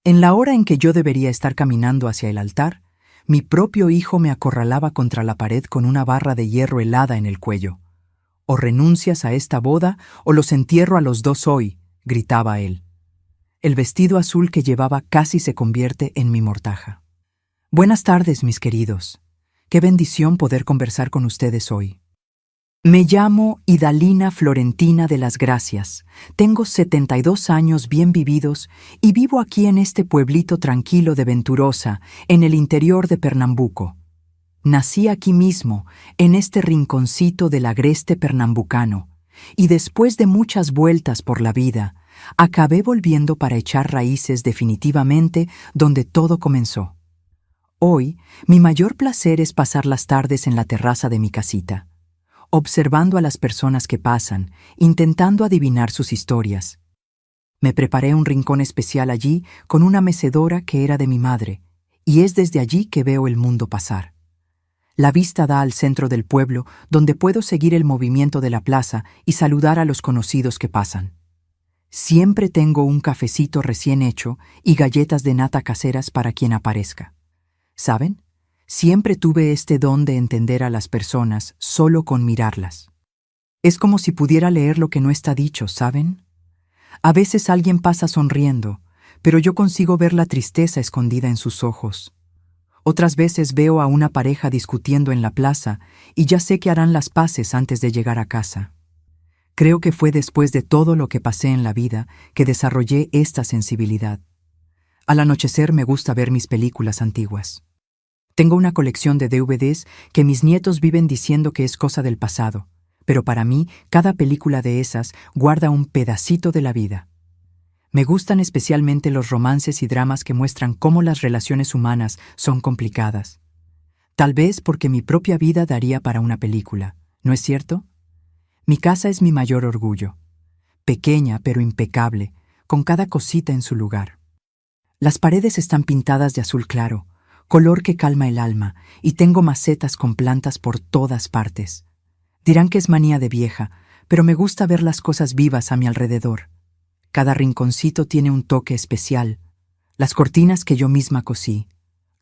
En la hora en que yo debería estar caminando hacia el altar, mi propio hijo me acorralaba contra la pared con una barra de hierro helada en el cuello. «O renuncias a esta boda o los entierro a los dos hoy», gritaba él. El vestido azul que llevaba casi se convierte en mi mortaja. Buenas tardes, mis queridos. Qué bendición poder conversar con ustedes hoy. Me llamo Idalina Florentina de las Gracias. Tengo 72 años bien vividos y vivo aquí en este pueblito tranquilo de Venturosa, en el interior de Pernambuco. Nací aquí mismo, en este rinconcito del agreste pernambucano, y después de muchas vueltas por la vida, acabé volviendo para echar raíces definitivamente donde todo comenzó. Hoy, mi mayor placer es pasar las tardes en la terraza de mi casita, observando a las personas que pasan, intentando adivinar sus historias. Me preparé un rincón especial allí con una mecedora que era de mi madre, y es desde allí que veo el mundo pasar. La vista da al centro del pueblo, donde puedo seguir el movimiento de la plaza y saludar a los conocidos que pasan. Siempre tengo un cafecito recién hecho y galletas de nata caseras para quien aparezca. ¿Saben? Siempre tuve este don de entender a las personas solo con mirarlas. Es como si pudiera leer lo que no está dicho, ¿saben? A veces alguien pasa sonriendo, pero yo consigo ver la tristeza escondida en sus ojos. Otras veces veo a una pareja discutiendo en la plaza y ya sé que harán las paces antes de llegar a casa. Creo que fue después de todo lo que pasé en la vida que desarrollé esta sensibilidad. Al anochecer me gusta ver mis películas antiguas. Tengo una colección de DVDs que mis nietos viven diciendo que es cosa del pasado, pero para mí cada película de esas guarda un pedacito de la vida. Me gustan especialmente los romances y dramas que muestran cómo las relaciones humanas son complicadas. Tal vez porque mi propia vida daría para una película, ¿no es cierto? Mi casa es mi mayor orgullo. Pequeña pero impecable, con cada cosita en su lugar. Las paredes están pintadas de azul claro, color que calma el alma, y tengo macetas con plantas por todas partes. Dirán que es manía de vieja, pero me gusta ver las cosas vivas a mi alrededor. Cada rinconcito tiene un toque especial. Las cortinas que yo misma cosí,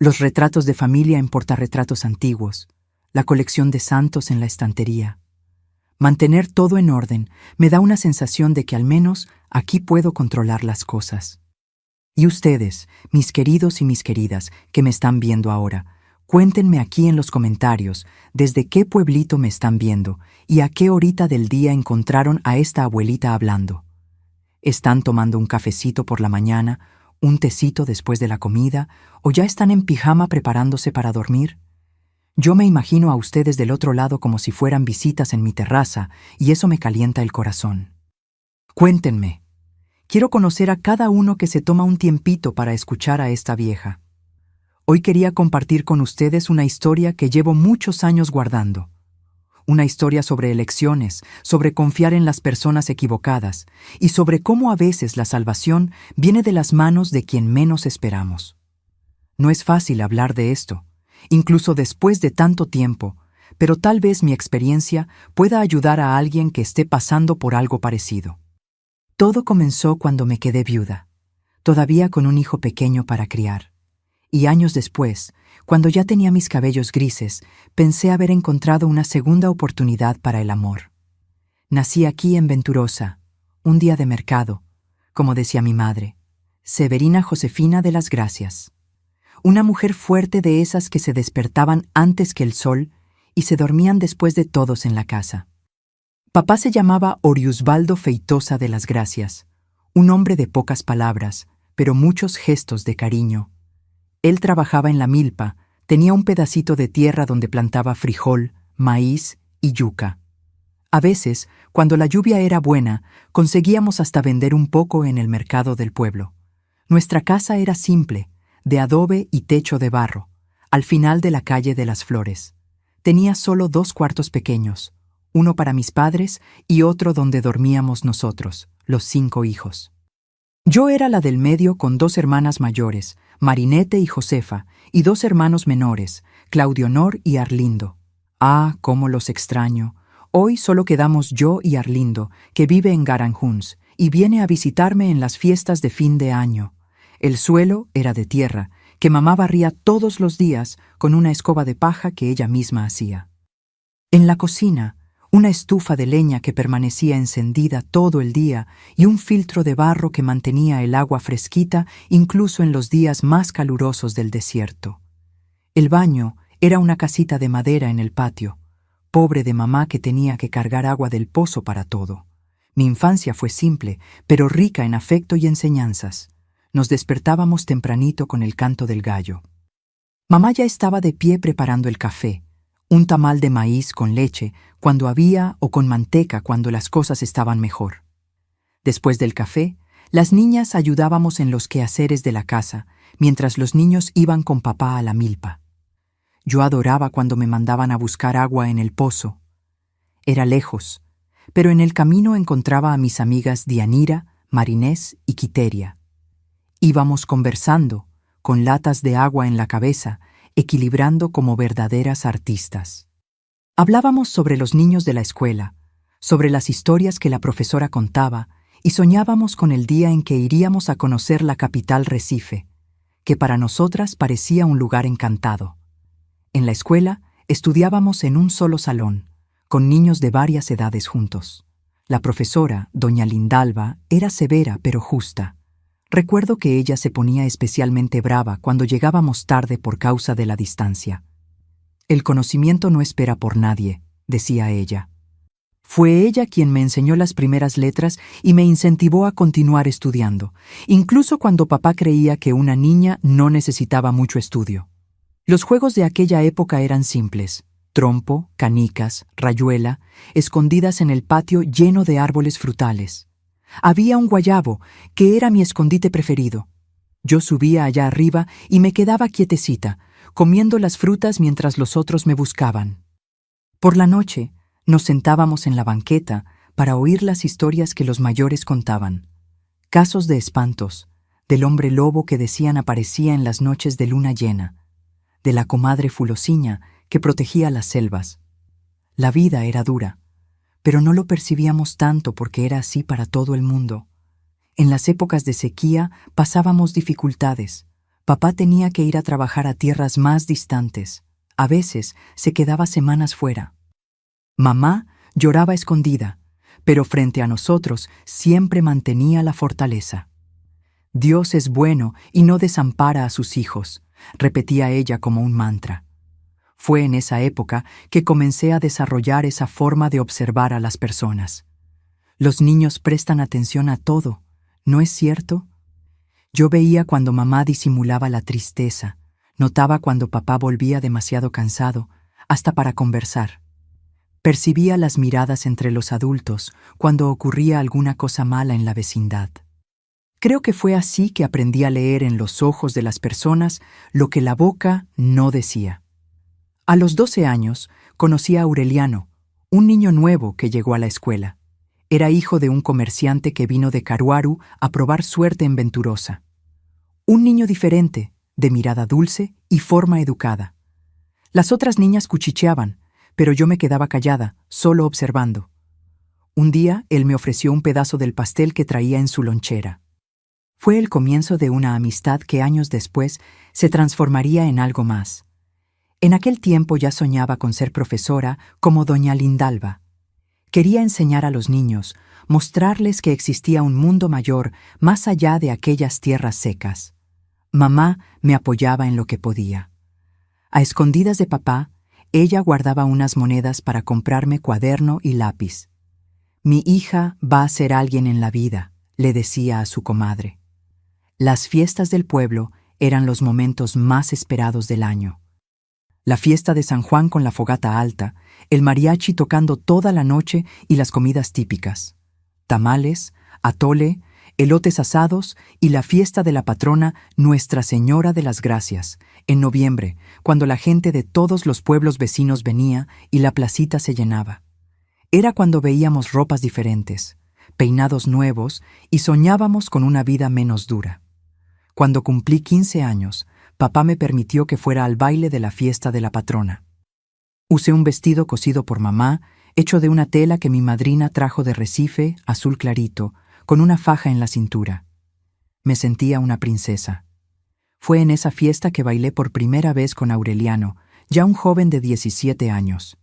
los retratos de familia en portarretratos antiguos, la colección de santos en la estantería. Mantener todo en orden me da una sensación de que al menos aquí puedo controlar las cosas. Y ustedes, mis queridos y mis queridas, que me están viendo ahora, cuéntenme aquí en los comentarios desde qué pueblito me están viendo y a qué horita del día encontraron a esta abuelita hablando. ¿Están tomando un cafecito por la mañana, un tecito después de la comida, o ya están en pijama preparándose para dormir? Yo me imagino a ustedes del otro lado como si fueran visitas en mi terraza, y eso me calienta el corazón. Cuéntenme. Quiero conocer a cada uno que se toma un tiempito para escuchar a esta vieja. Hoy quería compartir con ustedes una historia que llevo muchos años guardando. Una historia sobre elecciones, sobre confiar en las personas equivocadas y sobre cómo a veces la salvación viene de las manos de quien menos esperamos. No es fácil hablar de esto, incluso después de tanto tiempo, pero tal vez mi experiencia pueda ayudar a alguien que esté pasando por algo parecido. Todo comenzó cuando me quedé viuda, todavía con un hijo pequeño para criar. Y años después, cuando ya tenía mis cabellos grises, pensé haber encontrado una segunda oportunidad para el amor. Nací aquí en Venturosa, un día de mercado, como decía mi madre, Severina Josefina de las Gracias. Una mujer fuerte de esas que se despertaban antes que el sol y se dormían después de todos en la casa. Papá se llamaba Oriusbaldo Feitosa de las Gracias, un hombre de pocas palabras, pero muchos gestos de cariño. Él trabajaba en la milpa, tenía un pedacito de tierra donde plantaba frijol, maíz y yuca. A veces, cuando la lluvia era buena, conseguíamos hasta vender un poco en el mercado del pueblo. Nuestra casa era simple, de adobe y techo de barro, al final de la calle de las Flores. Tenía solo 2 cuartos pequeños, uno para mis padres y otro donde dormíamos nosotros, los 5 hijos. Yo era la del medio con 2 hermanas mayores, Marinete y Josefa, y 2 hermanos menores, Claudio Honor y Arlindo. Ah, cómo los extraño. Hoy solo quedamos yo y Arlindo, que vive en Garanhuns, y viene a visitarme en las fiestas de fin de año. El suelo era de tierra, que mamá barría todos los días con una escoba de paja que ella misma hacía. En la cocina, una estufa de leña que permanecía encendida todo el día y un filtro de barro que mantenía el agua fresquita incluso en los días más calurosos del desierto. El baño era una casita de madera en el patio, pobre de mamá que tenía que cargar agua del pozo para todo. Mi infancia fue simple, pero rica en afecto y enseñanzas. Nos despertábamos tempranito con el canto del gallo. Mamá ya estaba de pie preparando el café, un tamal de maíz con leche cuando había o con manteca cuando las cosas estaban mejor. Después del café, las niñas ayudábamos en los quehaceres de la casa, mientras los niños iban con papá a la milpa. Yo adoraba cuando me mandaban a buscar agua en el pozo. Era lejos, pero en el camino encontraba a mis amigas Dianira, Marinés y Quiteria. Íbamos conversando, con latas de agua en la cabeza, equilibrando como verdaderas artistas. Hablábamos sobre los niños de la escuela, sobre las historias que la profesora contaba, y soñábamos con el día en que iríamos a conocer la capital Recife, que para nosotras parecía un lugar encantado. En la escuela estudiábamos en un solo salón, con niños de varias edades juntos. La profesora, doña Lindalva, era severa pero justa. Recuerdo que ella se ponía especialmente brava cuando llegábamos tarde por causa de la distancia. El conocimiento no espera por nadie, decía ella. Fue ella quien me enseñó las primeras letras y me incentivó a continuar estudiando, incluso cuando papá creía que una niña no necesitaba mucho estudio. Los juegos de aquella época eran simples: trompo, canicas, rayuela, escondidas en el patio lleno de árboles frutales. Había un guayabo, que era mi escondite preferido. Yo subía allá arriba y me quedaba quietecita, comiendo las frutas mientras los otros me buscaban. Por la noche, nos sentábamos en la banqueta para oír las historias que los mayores contaban. Casos de espantos, del hombre lobo que decían aparecía en las noches de luna llena, de la comadre Fulosiña que protegía las selvas. La vida era dura, pero no lo percibíamos tanto porque era así para todo el mundo. En las épocas de sequía pasábamos dificultades. Papá tenía que ir a trabajar a tierras más distantes. A veces se quedaba semanas fuera. Mamá lloraba escondida, pero frente a nosotros siempre mantenía la fortaleza. Dios es bueno y no desampara a sus hijos, repetía ella como un mantra. Fue en esa época que comencé a desarrollar esa forma de observar a las personas. Los niños prestan atención a todo, ¿no es cierto? Yo veía cuando mamá disimulaba la tristeza, notaba cuando papá volvía demasiado cansado, hasta para conversar. Percibía las miradas entre los adultos cuando ocurría alguna cosa mala en la vecindad. Creo que fue así que aprendí a leer en los ojos de las personas lo que la boca no decía. A los 12 años conocí a Aureliano, un niño nuevo que llegó a la escuela. Era hijo de un comerciante que vino de Caruaru a probar suerte en Venturosa. Un niño diferente, de mirada dulce y forma educada. Las otras niñas cuchicheaban, pero yo me quedaba callada, solo observando. Un día él me ofreció un pedazo del pastel que traía en su lonchera. Fue el comienzo de una amistad que años después se transformaría en algo más. En aquel tiempo ya soñaba con ser profesora como doña Lindalva. Quería enseñar a los niños, mostrarles que existía un mundo mayor más allá de aquellas tierras secas. Mamá me apoyaba en lo que podía. A escondidas de papá, ella guardaba unas monedas para comprarme cuaderno y lápiz. Mi hija va a ser alguien en la vida, le decía a su comadre. Las fiestas del pueblo eran los momentos más esperados del año. La fiesta de San Juan con la fogata alta, el mariachi tocando toda la noche y las comidas típicas. Tamales, atole, elotes asados y la fiesta de la patrona Nuestra Señora de las Gracias, en noviembre, cuando la gente de todos los pueblos vecinos venía y la placita se llenaba. Era cuando veíamos ropas diferentes, peinados nuevos y soñábamos con una vida menos dura. Cuando cumplí 15 años, papá me permitió que fuera al baile de la fiesta de la patrona. Usé un vestido cosido por mamá, hecho de una tela que mi madrina trajo de Recife, azul clarito, con una faja en la cintura. Me sentía una princesa. Fue en esa fiesta que bailé por primera vez con Aureliano, ya un joven de 17 años.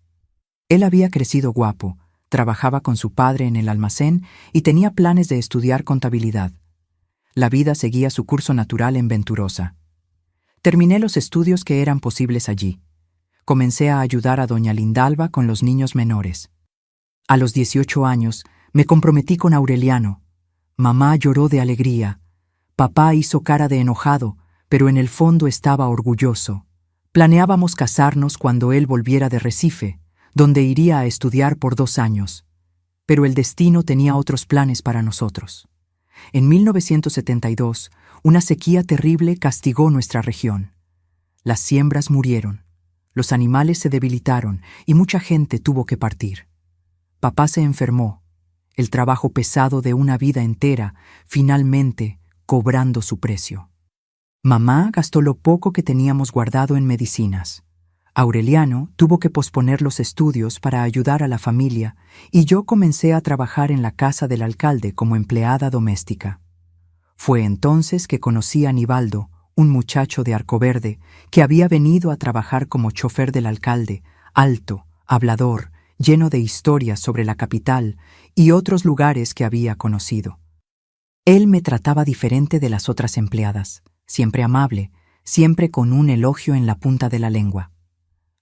Él había crecido guapo, trabajaba con su padre en el almacén y tenía planes de estudiar contabilidad. La vida seguía su curso natural en Venturosa. Terminé los estudios que eran posibles allí. Comencé a ayudar a doña Lindalba con los niños menores. A los 18 años, me comprometí con Aureliano. Mamá lloró de alegría. Papá hizo cara de enojado, pero en el fondo estaba orgulloso. Planeábamos casarnos cuando él volviera de Recife, donde iría a estudiar por 2 años. Pero el destino tenía otros planes para nosotros. En 1972, una sequía terrible castigó nuestra región. Las siembras murieron, los animales se debilitaron y mucha gente tuvo que partir. Papá se enfermó, el trabajo pesado de una vida entera, finalmente cobrando su precio. Mamá gastó lo poco que teníamos guardado en medicinas. Aureliano tuvo que posponer los estudios para ayudar a la familia y yo comencé a trabajar en la casa del alcalde como empleada doméstica. Fue entonces que conocí a Nivaldo, un muchacho de Arcoverde que había venido a trabajar como chofer del alcalde, alto, hablador, lleno de historias sobre la capital y otros lugares que había conocido. Él me trataba diferente de las otras empleadas, siempre amable, siempre con un elogio en la punta de la lengua.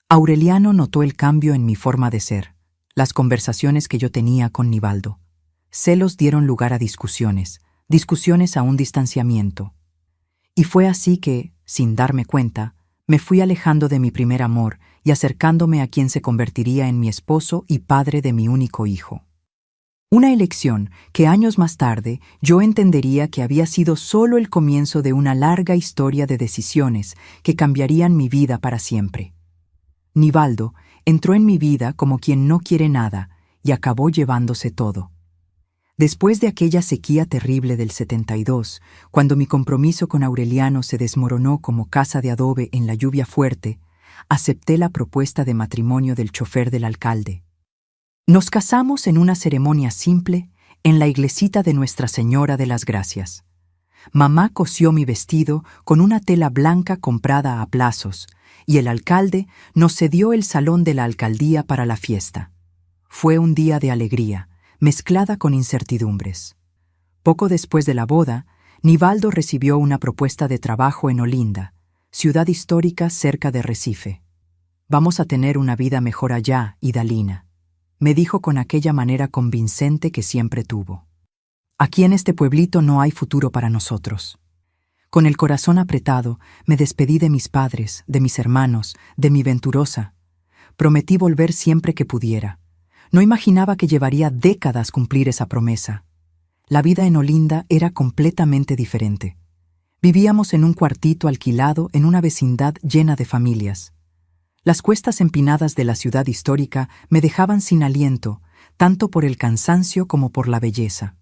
Aureliano notó el cambio en mi forma de ser, las conversaciones que yo tenía con Nivaldo. Celos dieron lugar a discusiones a un distanciamiento. Y fue así que, sin darme cuenta, me fui alejando de mi primer amor y acercándome a quien se convertiría en mi esposo y padre de mi único hijo. Una elección que años más tarde yo entendería que había sido solo el comienzo de una larga historia de decisiones que cambiarían mi vida para siempre. Nivaldo entró en mi vida como quien no quiere nada y acabó llevándose todo. Después de aquella sequía terrible del 72, cuando mi compromiso con Aureliano se desmoronó como casa de adobe en la lluvia fuerte, acepté la propuesta de matrimonio del chofer del alcalde. Nos casamos en una ceremonia simple en la iglesita de Nuestra Señora de las Gracias. Mamá cosió mi vestido con una tela blanca comprada a plazos, y el alcalde nos cedió el salón de la alcaldía para la fiesta. Fue un día de alegría, mezclada con incertidumbres. Poco después de la boda, Nivaldo recibió una propuesta de trabajo en Olinda, ciudad histórica cerca de Recife. «Vamos a tener una vida mejor allá, Idalina», me dijo con aquella manera convincente que siempre tuvo. «Aquí en este pueblito no hay futuro para nosotros». Con el corazón apretado, me despedí de mis padres, de mis hermanos, de mi Venturosa. Prometí volver siempre que pudiera. No imaginaba que llevaría décadas cumplir esa promesa. La vida en Olinda era completamente diferente. Vivíamos en un cuartito alquilado en una vecindad llena de familias. Las cuestas empinadas de la ciudad histórica me dejaban sin aliento, tanto por el cansancio como por la belleza.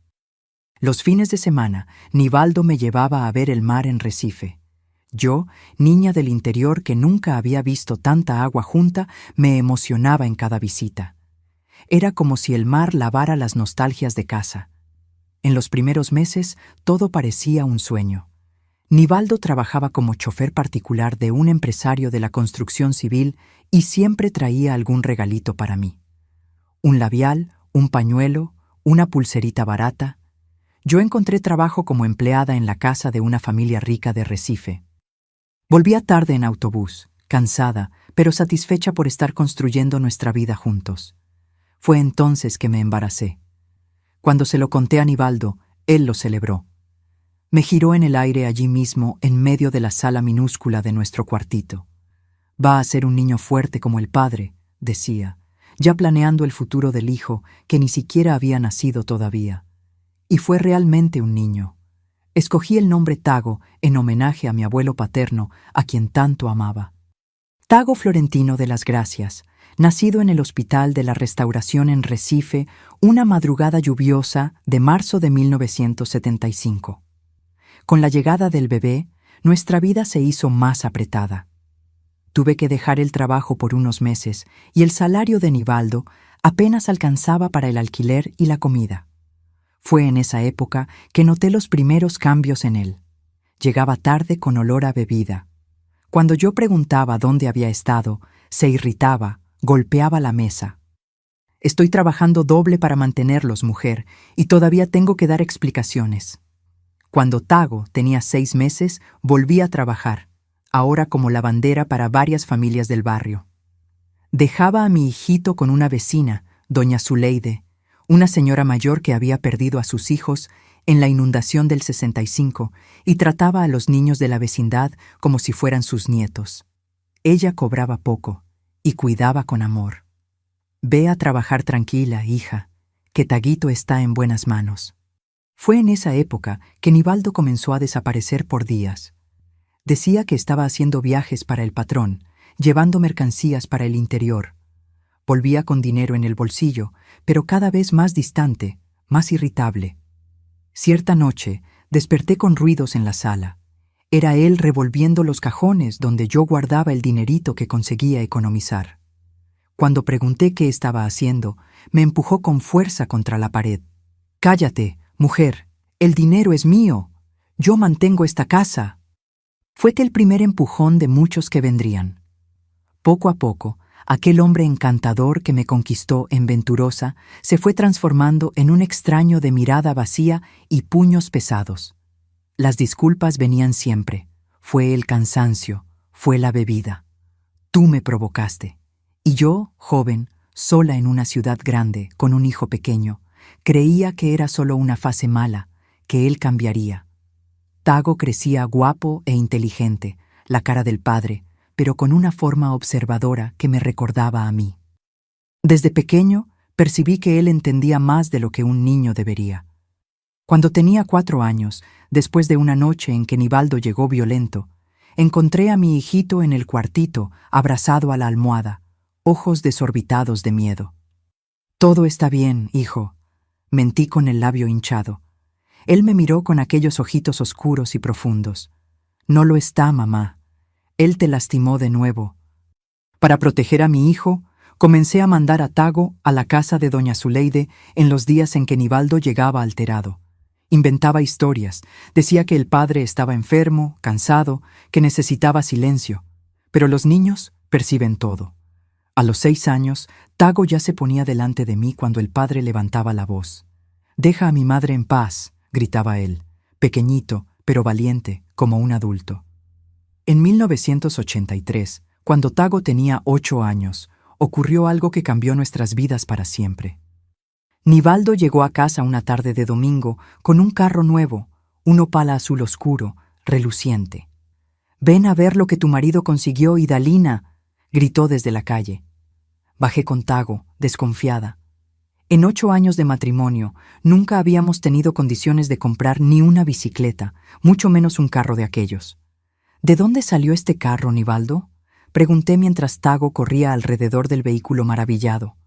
Los fines de semana, Nivaldo me llevaba a ver el mar en Recife. Yo, niña del interior que nunca había visto tanta agua junta, me emocionaba en cada visita. Era como si el mar lavara las nostalgias de casa. En los primeros meses, todo parecía un sueño. Nivaldo trabajaba como chofer particular de un empresario de la construcción civil y siempre traía algún regalito para mí. Un labial, un pañuelo, una pulserita barata. Yo encontré trabajo como empleada en la casa de una familia rica de Recife. Volvía tarde en autobús, cansada, pero satisfecha por estar construyendo nuestra vida juntos. Fue entonces que me embaracé. Cuando se lo conté a Nivaldo, él lo celebró. Me giró en el aire allí mismo, en medio de la sala minúscula de nuestro cuartito. «Va a ser un niño fuerte como el padre», decía, ya planeando el futuro del hijo que ni siquiera había nacido todavía. Y fue realmente un niño. Escogí el nombre Tago en homenaje a mi abuelo paterno, a quien tanto amaba. Tago Florentino de las Gracias, nacido en el Hospital de la Restauración en Recife una madrugada lluviosa de marzo de 1975. Con la llegada del bebé, nuestra vida se hizo más apretada. Tuve que dejar el trabajo por unos meses y el salario de Nivaldo apenas alcanzaba para el alquiler y la comida. Fue en esa época que noté los primeros cambios en él. Llegaba tarde con olor a bebida. Cuando yo preguntaba dónde había estado, se irritaba, golpeaba la mesa. Estoy trabajando doble para mantenerlos, mujer, y todavía tengo que dar explicaciones. Cuando Tago tenía 6 meses, volví a trabajar, ahora como lavandera para varias familias del barrio. Dejaba a mi hijito con una vecina, doña Zuleide, una señora mayor que había perdido a sus hijos en la inundación del 65 y trataba a los niños de la vecindad como si fueran sus nietos. Ella cobraba poco y cuidaba con amor. Ve a trabajar tranquila, hija, que Taguito está en buenas manos. Fue en esa época que Nivaldo comenzó a desaparecer por días. Decía que estaba haciendo viajes para el patrón, llevando mercancías para el interior. Volvía con dinero en el bolsillo, pero cada vez más distante, más irritable. Cierta noche, desperté con ruidos en la sala. Era él revolviendo los cajones donde yo guardaba el dinerito que conseguía economizar. Cuando pregunté qué estaba haciendo, me empujó con fuerza contra la pared. «Cállate, mujer, el dinero es mío. Yo mantengo esta casa». Fue el primer empujón de muchos que vendrían. Poco a poco, aquel hombre encantador que me conquistó en Venturosa se fue transformando en un extraño de mirada vacía y puños pesados. Las disculpas venían siempre. Fue el cansancio, fue la bebida. Tú me provocaste. Y yo, joven, sola en una ciudad grande, con un hijo pequeño, creía que era solo una fase mala, que él cambiaría. Tago crecía guapo e inteligente, la cara del padre, pero con una forma observadora que me recordaba a mí. Desde pequeño, percibí que él entendía más de lo que un niño debería. Cuando tenía 4 años, después de una noche en que Nivaldo llegó violento, encontré a mi hijito en el cuartito, abrazado a la almohada, ojos desorbitados de miedo. «Todo está bien, hijo», mentí con el labio hinchado. Él me miró con aquellos ojitos oscuros y profundos. «No lo está, mamá. Él te lastimó de nuevo». Para proteger a mi hijo, comencé a mandar a Tago a la casa de doña Zuleide en los días en que Nivaldo llegaba alterado. Inventaba historias, decía que el padre estaba enfermo, cansado, que necesitaba silencio. Pero los niños perciben todo. A los 6 años, Tago ya se ponía delante de mí cuando el padre levantaba la voz. «Deja a mi madre en paz», gritaba él, pequeñito, pero valiente, como un adulto. En 1983, cuando Tago tenía 8 años, ocurrió algo que cambió nuestras vidas para siempre. Nivaldo llegó a casa una tarde de domingo con un carro nuevo, un Opala azul oscuro, reluciente. «Ven a ver lo que tu marido consiguió, Idalina», gritó desde la calle. Bajé con Tago, desconfiada. En 8 años de matrimonio, nunca habíamos tenido condiciones de comprar ni una bicicleta, mucho menos un carro de aquellos. «¿De dónde salió este carro, Nivaldo?», pregunté mientras Tago corría alrededor del vehículo maravillado.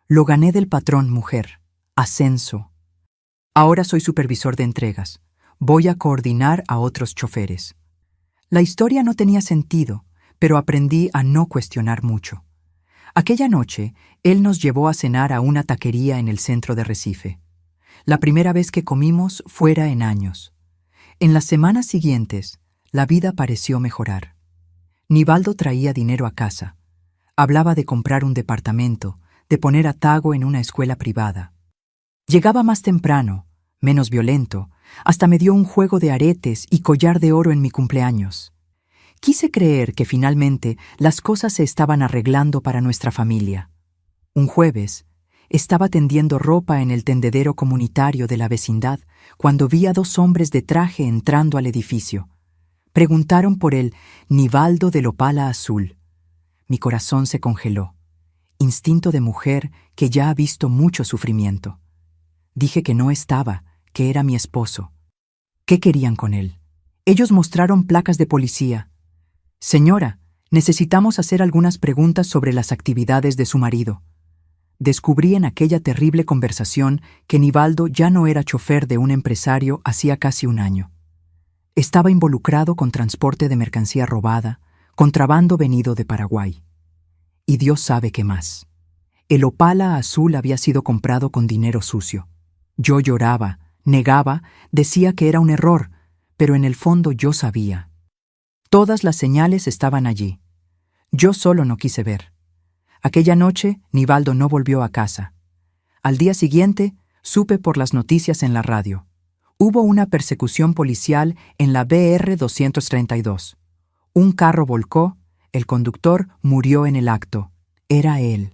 «Lo gané del patrón, mujer. Ascenso. Ahora soy supervisor de entregas. Voy a coordinar a otros choferes». La historia no tenía sentido, pero aprendí a no cuestionar mucho. Aquella noche, él nos llevó a cenar a una taquería en el centro de Recife. La primera vez que comimos fuera en años. En las semanas siguientes, la vida pareció mejorar. Nivaldo traía dinero a casa. Hablaba de comprar un departamento, de poner a Tago en una escuela privada. Llegaba más temprano, menos violento, hasta me dio un juego de aretes y collar de oro en mi cumpleaños. Quise creer que finalmente las cosas se estaban arreglando para nuestra familia. Un jueves, estaba tendiendo ropa en el tendedero comunitario de la vecindad cuando vi a 2 hombres de traje entrando al edificio. Preguntaron por el Nivaldo del Opala azul. Mi corazón se congeló. Instinto de mujer que ya ha visto mucho sufrimiento. Dije que no estaba, que era mi esposo. ¿Qué querían con él? Ellos mostraron placas de policía. «Señora, necesitamos hacer algunas preguntas sobre las actividades de su marido». Descubrí en aquella terrible conversación que Nivaldo ya no era chofer de un empresario hacía casi un año. Estaba involucrado con transporte de mercancía robada, contrabando venido de Paraguay. Y Dios sabe qué más. El Opala azul había sido comprado con dinero sucio. Yo lloraba, negaba, decía que era un error, pero en el fondo yo sabía. Todas las señales estaban allí. Yo solo no quise ver. Aquella noche, Nivaldo no volvió a casa. Al día siguiente, supe por las noticias en la radio. Hubo una persecución policial en la BR 232. Un carro volcó, el conductor murió en el acto. Era él.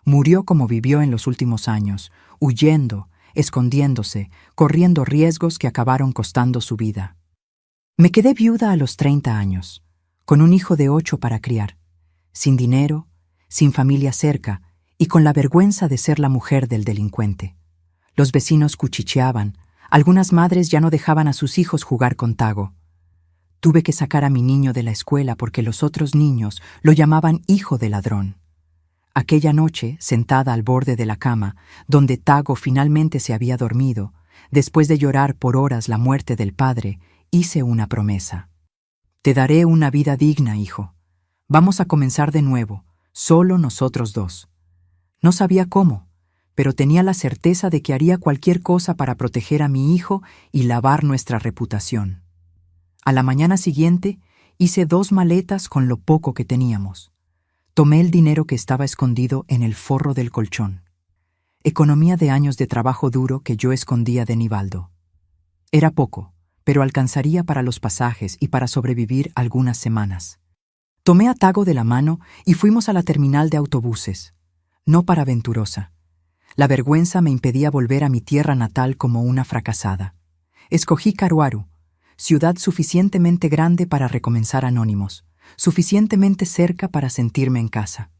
Murió como vivió en los últimos años, huyendo, escondiéndose, corriendo riesgos que acabaron costando su vida. Me quedé viuda a los 30 años, con un hijo de 8 para criar, sin dinero, sin familia cerca y con la vergüenza de ser la mujer del delincuente. Los vecinos cuchicheaban, algunas madres ya no dejaban a sus hijos jugar con Tago. Tuve que sacar a mi niño de la escuela porque los otros niños lo llamaban hijo de ladrón. Aquella noche, sentada al borde de la cama, donde Tago finalmente se había dormido, después de llorar por horas la muerte del padre, hice una promesa. Te daré una vida digna, hijo. Vamos a comenzar de nuevo, solo nosotros dos. No sabía cómo, pero tenía la certeza de que haría cualquier cosa para proteger a mi hijo y lavar nuestra reputación. A la mañana siguiente, hice 2 maletas con lo poco que teníamos. Tomé el dinero que estaba escondido en el forro del colchón. Economía de años de trabajo duro que yo escondía de Nivaldo. Era poco, pero alcanzaría para los pasajes y para sobrevivir algunas semanas. Tomé a Tago de la mano y fuimos a la terminal de autobuses. No para Venturosa. La vergüenza me impedía volver a mi tierra natal como una fracasada. Escogí Caruaru, ciudad suficientemente grande para recomenzar anónimos, suficientemente cerca para sentirme en casa.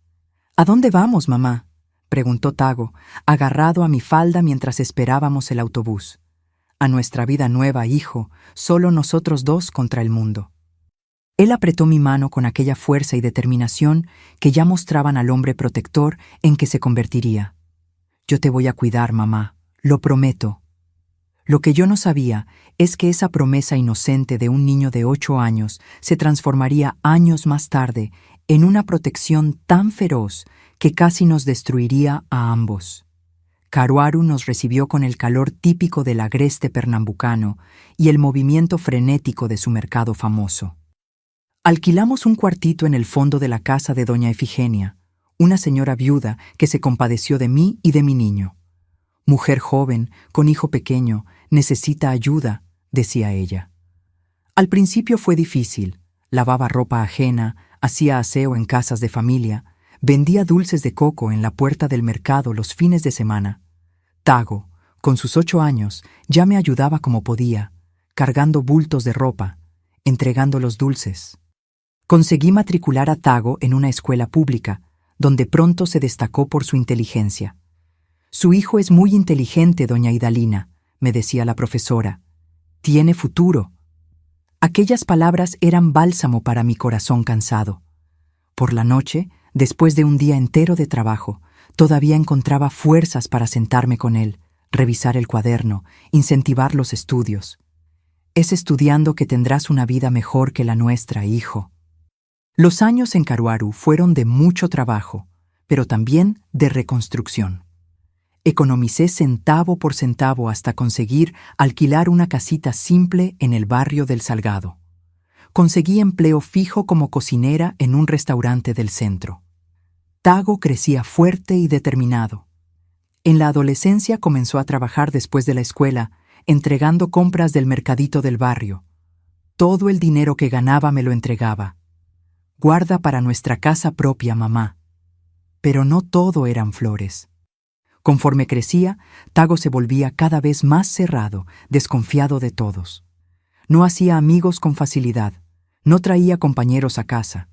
¿A dónde vamos, mamá?, preguntó Tago, agarrado a mi falda mientras esperábamos el autobús. A nuestra vida nueva, hijo, solo nosotros dos contra el mundo. Él apretó mi mano con aquella fuerza y determinación que ya mostraban al hombre protector en que se convertiría. Yo te voy a cuidar, mamá, lo prometo. Lo que yo no sabía es que esa promesa inocente de un niño de 8 años se transformaría años más tarde en una protección tan feroz que casi nos destruiría a ambos. Caruaru nos recibió con el calor típico del agreste pernambucano y el movimiento frenético de su mercado famoso. Alquilamos un cuartito en el fondo de la casa de doña Efigenia, una señora viuda que se compadeció de mí y de mi niño. Mujer joven, con hijo pequeño, necesita ayuda, decía ella. Al principio fue difícil. Lavaba ropa ajena, hacía aseo en casas de familia, vendía dulces de coco en la puerta del mercado los fines de semana. Tago, con sus 8 años, ya me ayudaba como podía, cargando bultos de ropa, entregando los dulces. Conseguí matricular a Tago en una escuela pública, donde pronto se destacó por su inteligencia. Su hijo es muy inteligente, doña Idalina, me decía la profesora. Tiene futuro. Aquellas palabras eran bálsamo para mi corazón cansado. Por la noche, después de un día entero de trabajo, todavía encontraba fuerzas para sentarme con él, revisar el cuaderno, incentivar los estudios. Es estudiando que tendrás una vida mejor que la nuestra, hijo. Los años en Caruaru fueron de mucho trabajo, pero también de reconstrucción. Economicé centavo por centavo hasta conseguir alquilar una casita simple en el barrio del Salgado. Conseguí empleo fijo como cocinera en un restaurante del centro. Tago crecía fuerte y determinado. En la adolescencia comenzó a trabajar después de la escuela, entregando compras del mercadito del barrio. Todo el dinero que ganaba me lo entregaba. Guarda para nuestra casa propia, mamá. Pero no todo eran flores. Conforme crecía, Tago se volvía cada vez más cerrado, desconfiado de todos. No hacía amigos con facilidad, no traía compañeros a casa.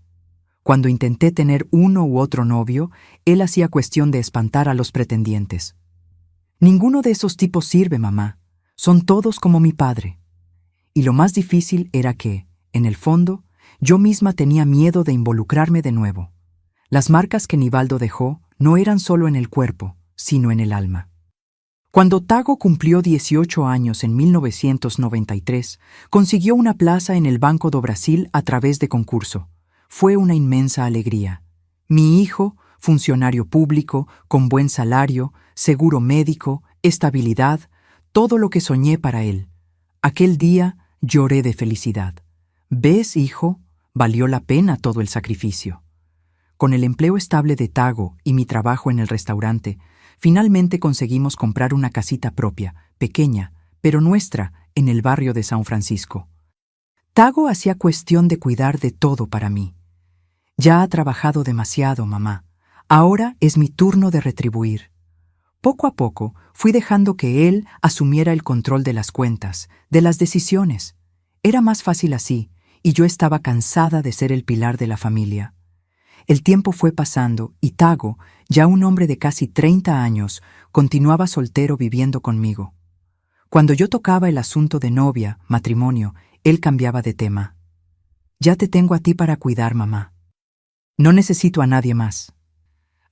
Cuando intenté tener uno u otro novio, él hacía cuestión de espantar a los pretendientes. Ninguno de esos tipos sirve, mamá. Son todos como mi padre. Y lo más difícil era que, en el fondo, yo misma tenía miedo de involucrarme de nuevo. Las marcas que Nivaldo dejó no eran solo en el cuerpo, sino en el alma. Cuando Tago cumplió 18 años en 1993, consiguió una plaza en el Banco do Brasil a través de concurso. Fue una inmensa alegría. Mi hijo, funcionario público, con buen salario, seguro médico, estabilidad, todo lo que soñé para él. Aquel día lloré de felicidad. ¿Ves, hijo? Valió la pena todo el sacrificio. Con el empleo estable de Tago y mi trabajo en el restaurante, finalmente conseguimos comprar una casita propia, pequeña, pero nuestra, en el barrio de San Francisco. Tago hacía cuestión de cuidar de todo para mí. Ya ha trabajado demasiado, mamá. Ahora es mi turno de retribuir. Poco a poco fui dejando que él asumiera el control de las cuentas, de las decisiones. Era más fácil así, y yo estaba cansada de ser el pilar de la familia. El tiempo fue pasando y Tago, ya un hombre de casi 30 años, continuaba soltero viviendo conmigo. Cuando yo tocaba el asunto de novia, matrimonio, él cambiaba de tema. Ya te tengo a ti para cuidar, mamá. No necesito a nadie más.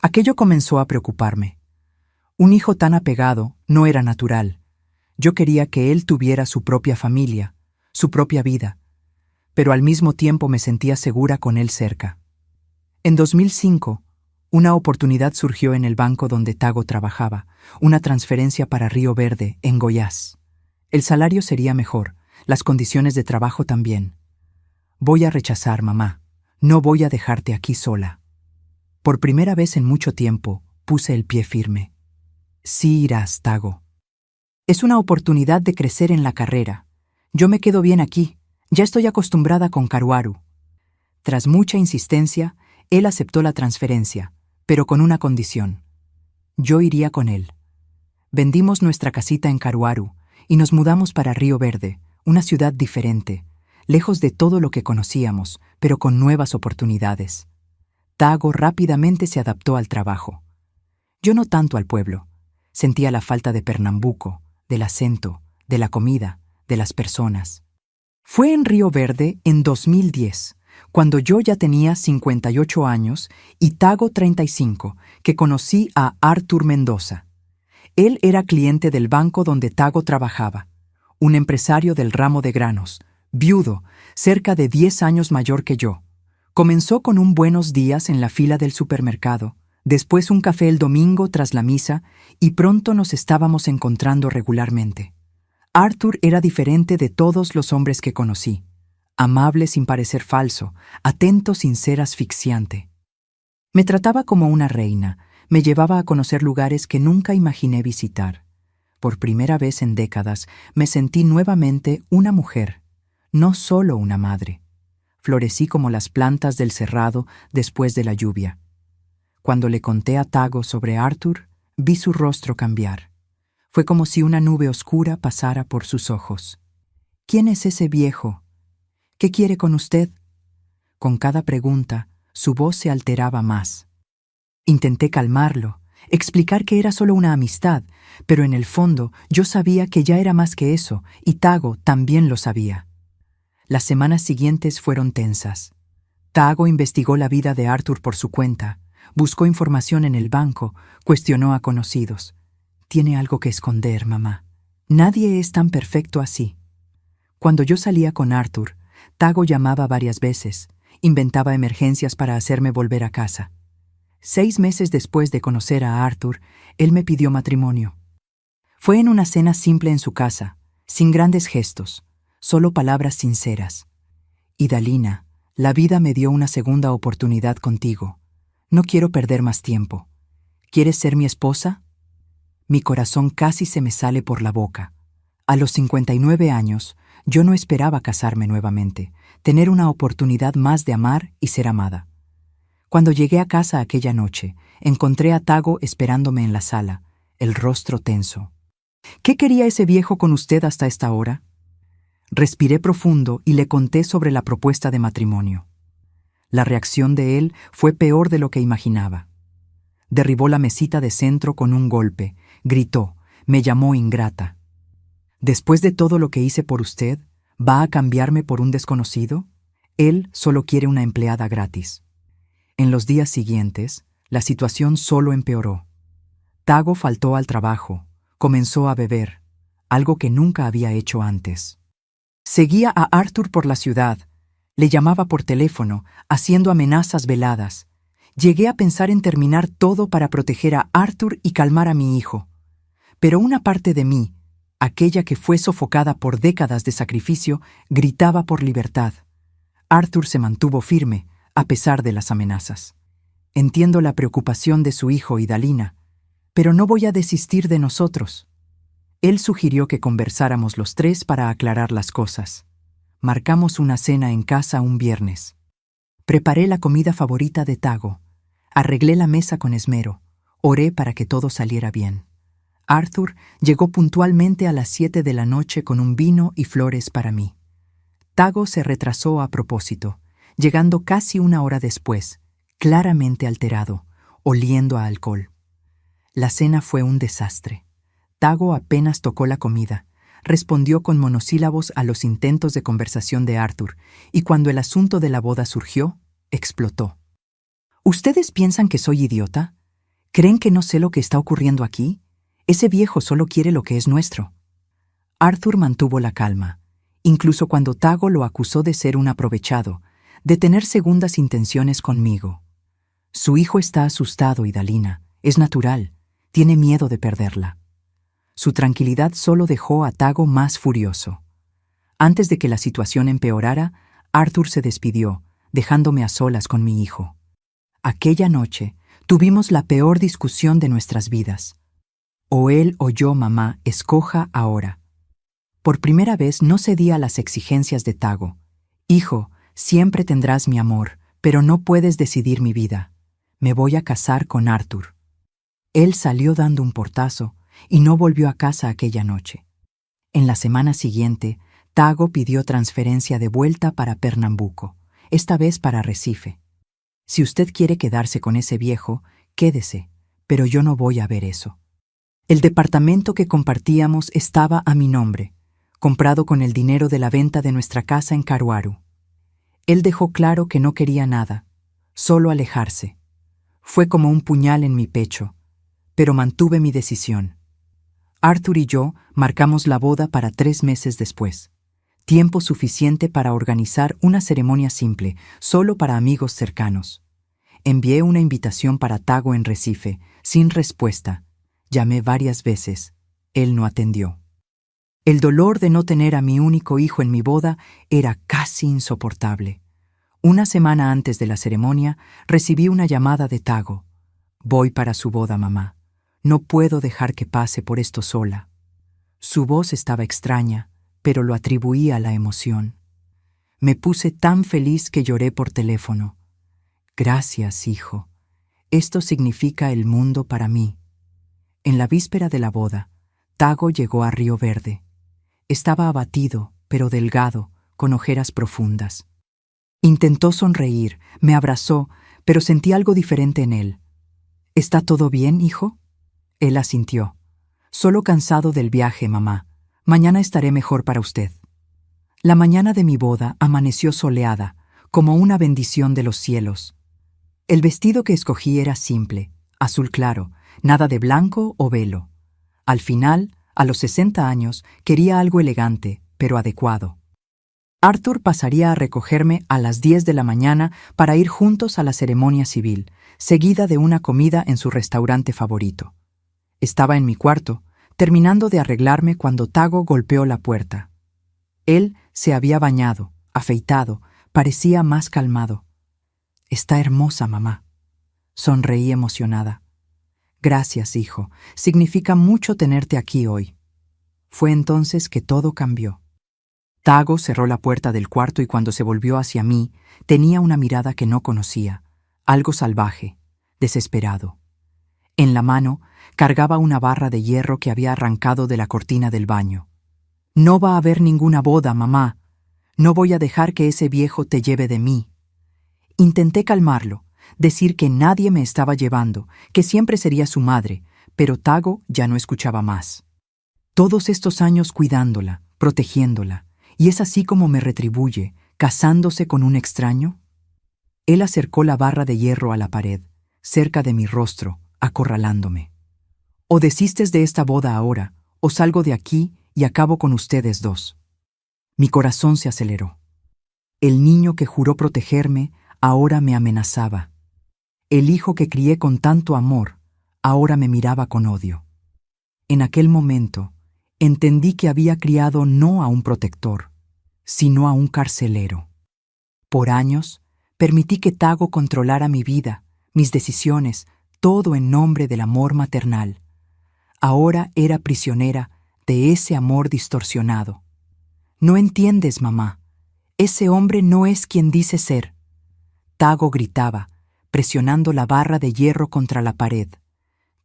Aquello comenzó a preocuparme. Un hijo tan apegado no era natural. Yo quería que él tuviera su propia familia, su propia vida, pero al mismo tiempo me sentía segura con él cerca. En 2005, una oportunidad surgió en el banco donde Tago trabajaba, una transferencia para Río Verde, en Goiás. El salario sería mejor, las condiciones de trabajo también. Voy a rechazar, mamá. No voy a dejarte aquí sola. Por primera vez en mucho tiempo, puse el pie firme. Sí irás, Tago. Es una oportunidad de crecer en la carrera. Yo me quedo bien aquí. Ya estoy acostumbrada con Caruaru. Tras mucha insistencia, él aceptó la transferencia, pero con una condición. Yo iría con él. Vendimos nuestra casita en Caruaru y nos mudamos para Río Verde, una ciudad diferente, lejos de todo lo que conocíamos, pero con nuevas oportunidades. Tago rápidamente se adaptó al trabajo. Yo no tanto al pueblo. Sentía la falta de Pernambuco, del acento, de la comida, de las personas. Fue en Río Verde en 2010, cuando yo ya tenía 58 años y Tago 35, que conocí a Arthur Mendoza. Él era cliente del banco donde Tago trabajaba, un empresario del ramo de granos, viudo, cerca de 10 años mayor que yo. Comenzó con un buenos días en la fila del supermercado, después un café el domingo tras la misa y pronto nos estábamos encontrando regularmente. Arthur era diferente de todos los hombres que conocí. Amable sin parecer falso, atento sin ser asfixiante. Me trataba como una reina, me llevaba a conocer lugares que nunca imaginé visitar. Por primera vez en décadas me sentí nuevamente una mujer, no solo una madre. Florecí como las plantas del cerrado después de la lluvia. Cuando le conté a Tago sobre Arthur, vi su rostro cambiar. Fue como si una nube oscura pasara por sus ojos. ¿Quién es ese viejo? ¿Qué quiere con usted? Con cada pregunta, su voz se alteraba más. Intenté calmarlo, explicar que era solo una amistad, pero en el fondo yo sabía que ya era más que eso, y Tago también lo sabía. Las semanas siguientes fueron tensas. Tago investigó la vida de Arthur por su cuenta, buscó información en el banco, cuestionó a conocidos. Tiene algo que esconder, mamá. Nadie es tan perfecto así. Cuando yo salía con Arthur, Tago llamaba varias veces, inventaba emergencias para hacerme volver a casa. 6 meses después de conocer a Arthur, él me pidió matrimonio. Fue en una cena simple en su casa, sin grandes gestos, solo palabras sinceras. Idalina, la vida me dio una segunda oportunidad contigo. No quiero perder más tiempo. ¿Quieres ser mi esposa? Mi corazón casi se me sale por la boca. A los 59 años, yo no esperaba casarme nuevamente, tener una oportunidad más de amar y ser amada. Cuando llegué a casa aquella noche, encontré a Tago esperándome en la sala, el rostro tenso. ¿Qué quería ese viejo con usted hasta esta hora? Respiré profundo y le conté sobre la propuesta de matrimonio. La reacción de él fue peor de lo que imaginaba. Derribó la mesita de centro con un golpe, gritó, me llamó ingrata. Después de todo lo que hice por usted, ¿va a cambiarme por un desconocido? Él solo quiere una empleada gratis. En los días siguientes, la situación solo empeoró. Tago faltó al trabajo, comenzó a beber, algo que nunca había hecho antes. Seguía a Arthur por la ciudad, le llamaba por teléfono, haciendo amenazas veladas. Llegué a pensar en terminar todo para proteger a Arthur y calmar a mi hijo. Pero una parte de mí, Aquella que fue sofocada por décadas de sacrificio gritaba por libertad. Arthur se mantuvo firme, a pesar de las amenazas. Entiendo la preocupación de su hijo y Dalina, pero no voy a desistir de nosotros. Él sugirió que conversáramos los tres para aclarar las cosas. Marcamos una cena en casa un viernes. Preparé la comida favorita de Tago. Arreglé la mesa con esmero. Oré para que todo saliera bien. Arthur llegó puntualmente a las 7 de la noche con un vino y flores para mí. Tago se retrasó a propósito, llegando casi una hora después, claramente alterado, oliendo a alcohol. La cena fue un desastre. Tago apenas tocó la comida, respondió con monosílabos a los intentos de conversación de Arthur, y cuando el asunto de la boda surgió, explotó. ¿Ustedes piensan que soy idiota? ¿Creen que no sé lo que está ocurriendo aquí? Ese viejo solo quiere lo que es nuestro. Arthur mantuvo la calma, incluso cuando Tago lo acusó de ser un aprovechado, de tener segundas intenciones conmigo. Su hijo está asustado, Idalina. Es natural. Tiene miedo de perderla. Su tranquilidad solo dejó a Tago más furioso. Antes de que la situación empeorara, Arthur se despidió, dejándome a solas con mi hijo. Aquella noche tuvimos la peor discusión de nuestras vidas. O él o yo, mamá, escoja ahora. Por primera vez no cedí a las exigencias de Tago. Hijo, siempre tendrás mi amor, pero no puedes decidir mi vida. Me voy a casar con Arthur. Él salió dando un portazo y no volvió a casa aquella noche. En la semana siguiente, Tago pidió transferencia de vuelta para Pernambuco, esta vez para Recife. Si usted quiere quedarse con ese viejo, quédese, pero yo no voy a ver eso. El departamento que compartíamos estaba a mi nombre, comprado con el dinero de la venta de nuestra casa en Caruaru. Él dejó claro que no quería nada, solo alejarse. Fue como un puñal en mi pecho, pero mantuve mi decisión. Arthur y yo marcamos la boda para 3 meses después, tiempo suficiente para organizar una ceremonia simple, solo para amigos cercanos. Envié una invitación para Tago en Recife, sin respuesta. Llamé varias veces. Él no atendió. El dolor de no tener a mi único hijo en mi boda era casi insoportable. Una semana antes de la ceremonia, recibí una llamada de Tago. Voy para su boda, mamá. No puedo dejar que pase por esto sola. Su voz estaba extraña, pero lo atribuí a la emoción. Me puse tan feliz que lloré por teléfono. Gracias, hijo. Esto significa el mundo para mí. En la víspera de la boda, Tago llegó a Río Verde. Estaba abatido, pero delgado, con ojeras profundas. Intentó sonreír, me abrazó, pero sentí algo diferente en él. ¿Está todo bien, hijo? Él asintió. Solo cansado del viaje, mamá. Mañana estaré mejor para usted. La mañana de mi boda amaneció soleada, como una bendición de los cielos. El vestido que escogí era simple, azul claro, nada de blanco o velo. Al final, a los 60 años, quería algo elegante, pero adecuado. Arthur pasaría a recogerme a las 10 de la mañana para ir juntos a la ceremonia civil, seguida de una comida en su restaurante favorito. Estaba en mi cuarto, terminando de arreglarme cuando Tago golpeó la puerta. Él se había bañado, afeitado, parecía más calmado. «Está hermosa, mamá». Sonreí emocionada. «Gracias, hijo. Significa mucho tenerte aquí hoy». Fue entonces que todo cambió. Tago cerró la puerta del cuarto y cuando se volvió hacia mí, tenía una mirada que no conocía, algo salvaje, desesperado. En la mano, cargaba una barra de hierro que había arrancado de la cortina del baño. «No va a haber ninguna boda, mamá. No voy a dejar que ese viejo te lleve de mí». Intenté calmarlo, decir que nadie me estaba llevando, que siempre sería su madre, pero Tago ya no escuchaba más. Todos estos años cuidándola, protegiéndola, y es así como me retribuye, casándose con un extraño. Él acercó la barra de hierro a la pared, cerca de mi rostro, acorralándome. «O desistes de esta boda ahora, o salgo de aquí y acabo con ustedes dos». Mi corazón se aceleró. El niño que juró protegerme ahora me amenazaba. El hijo que crié con tanto amor ahora me miraba con odio. En aquel momento, Entendí que había criado no a un protector, sino a un carcelero. Por años, permití que Tago controlara mi vida, mis decisiones, todo en nombre del amor maternal. Ahora era prisionera de ese amor distorsionado. No entiendes, mamá. Ese hombre no es quien dice ser. Tago gritaba, presionando la barra de hierro contra la pared,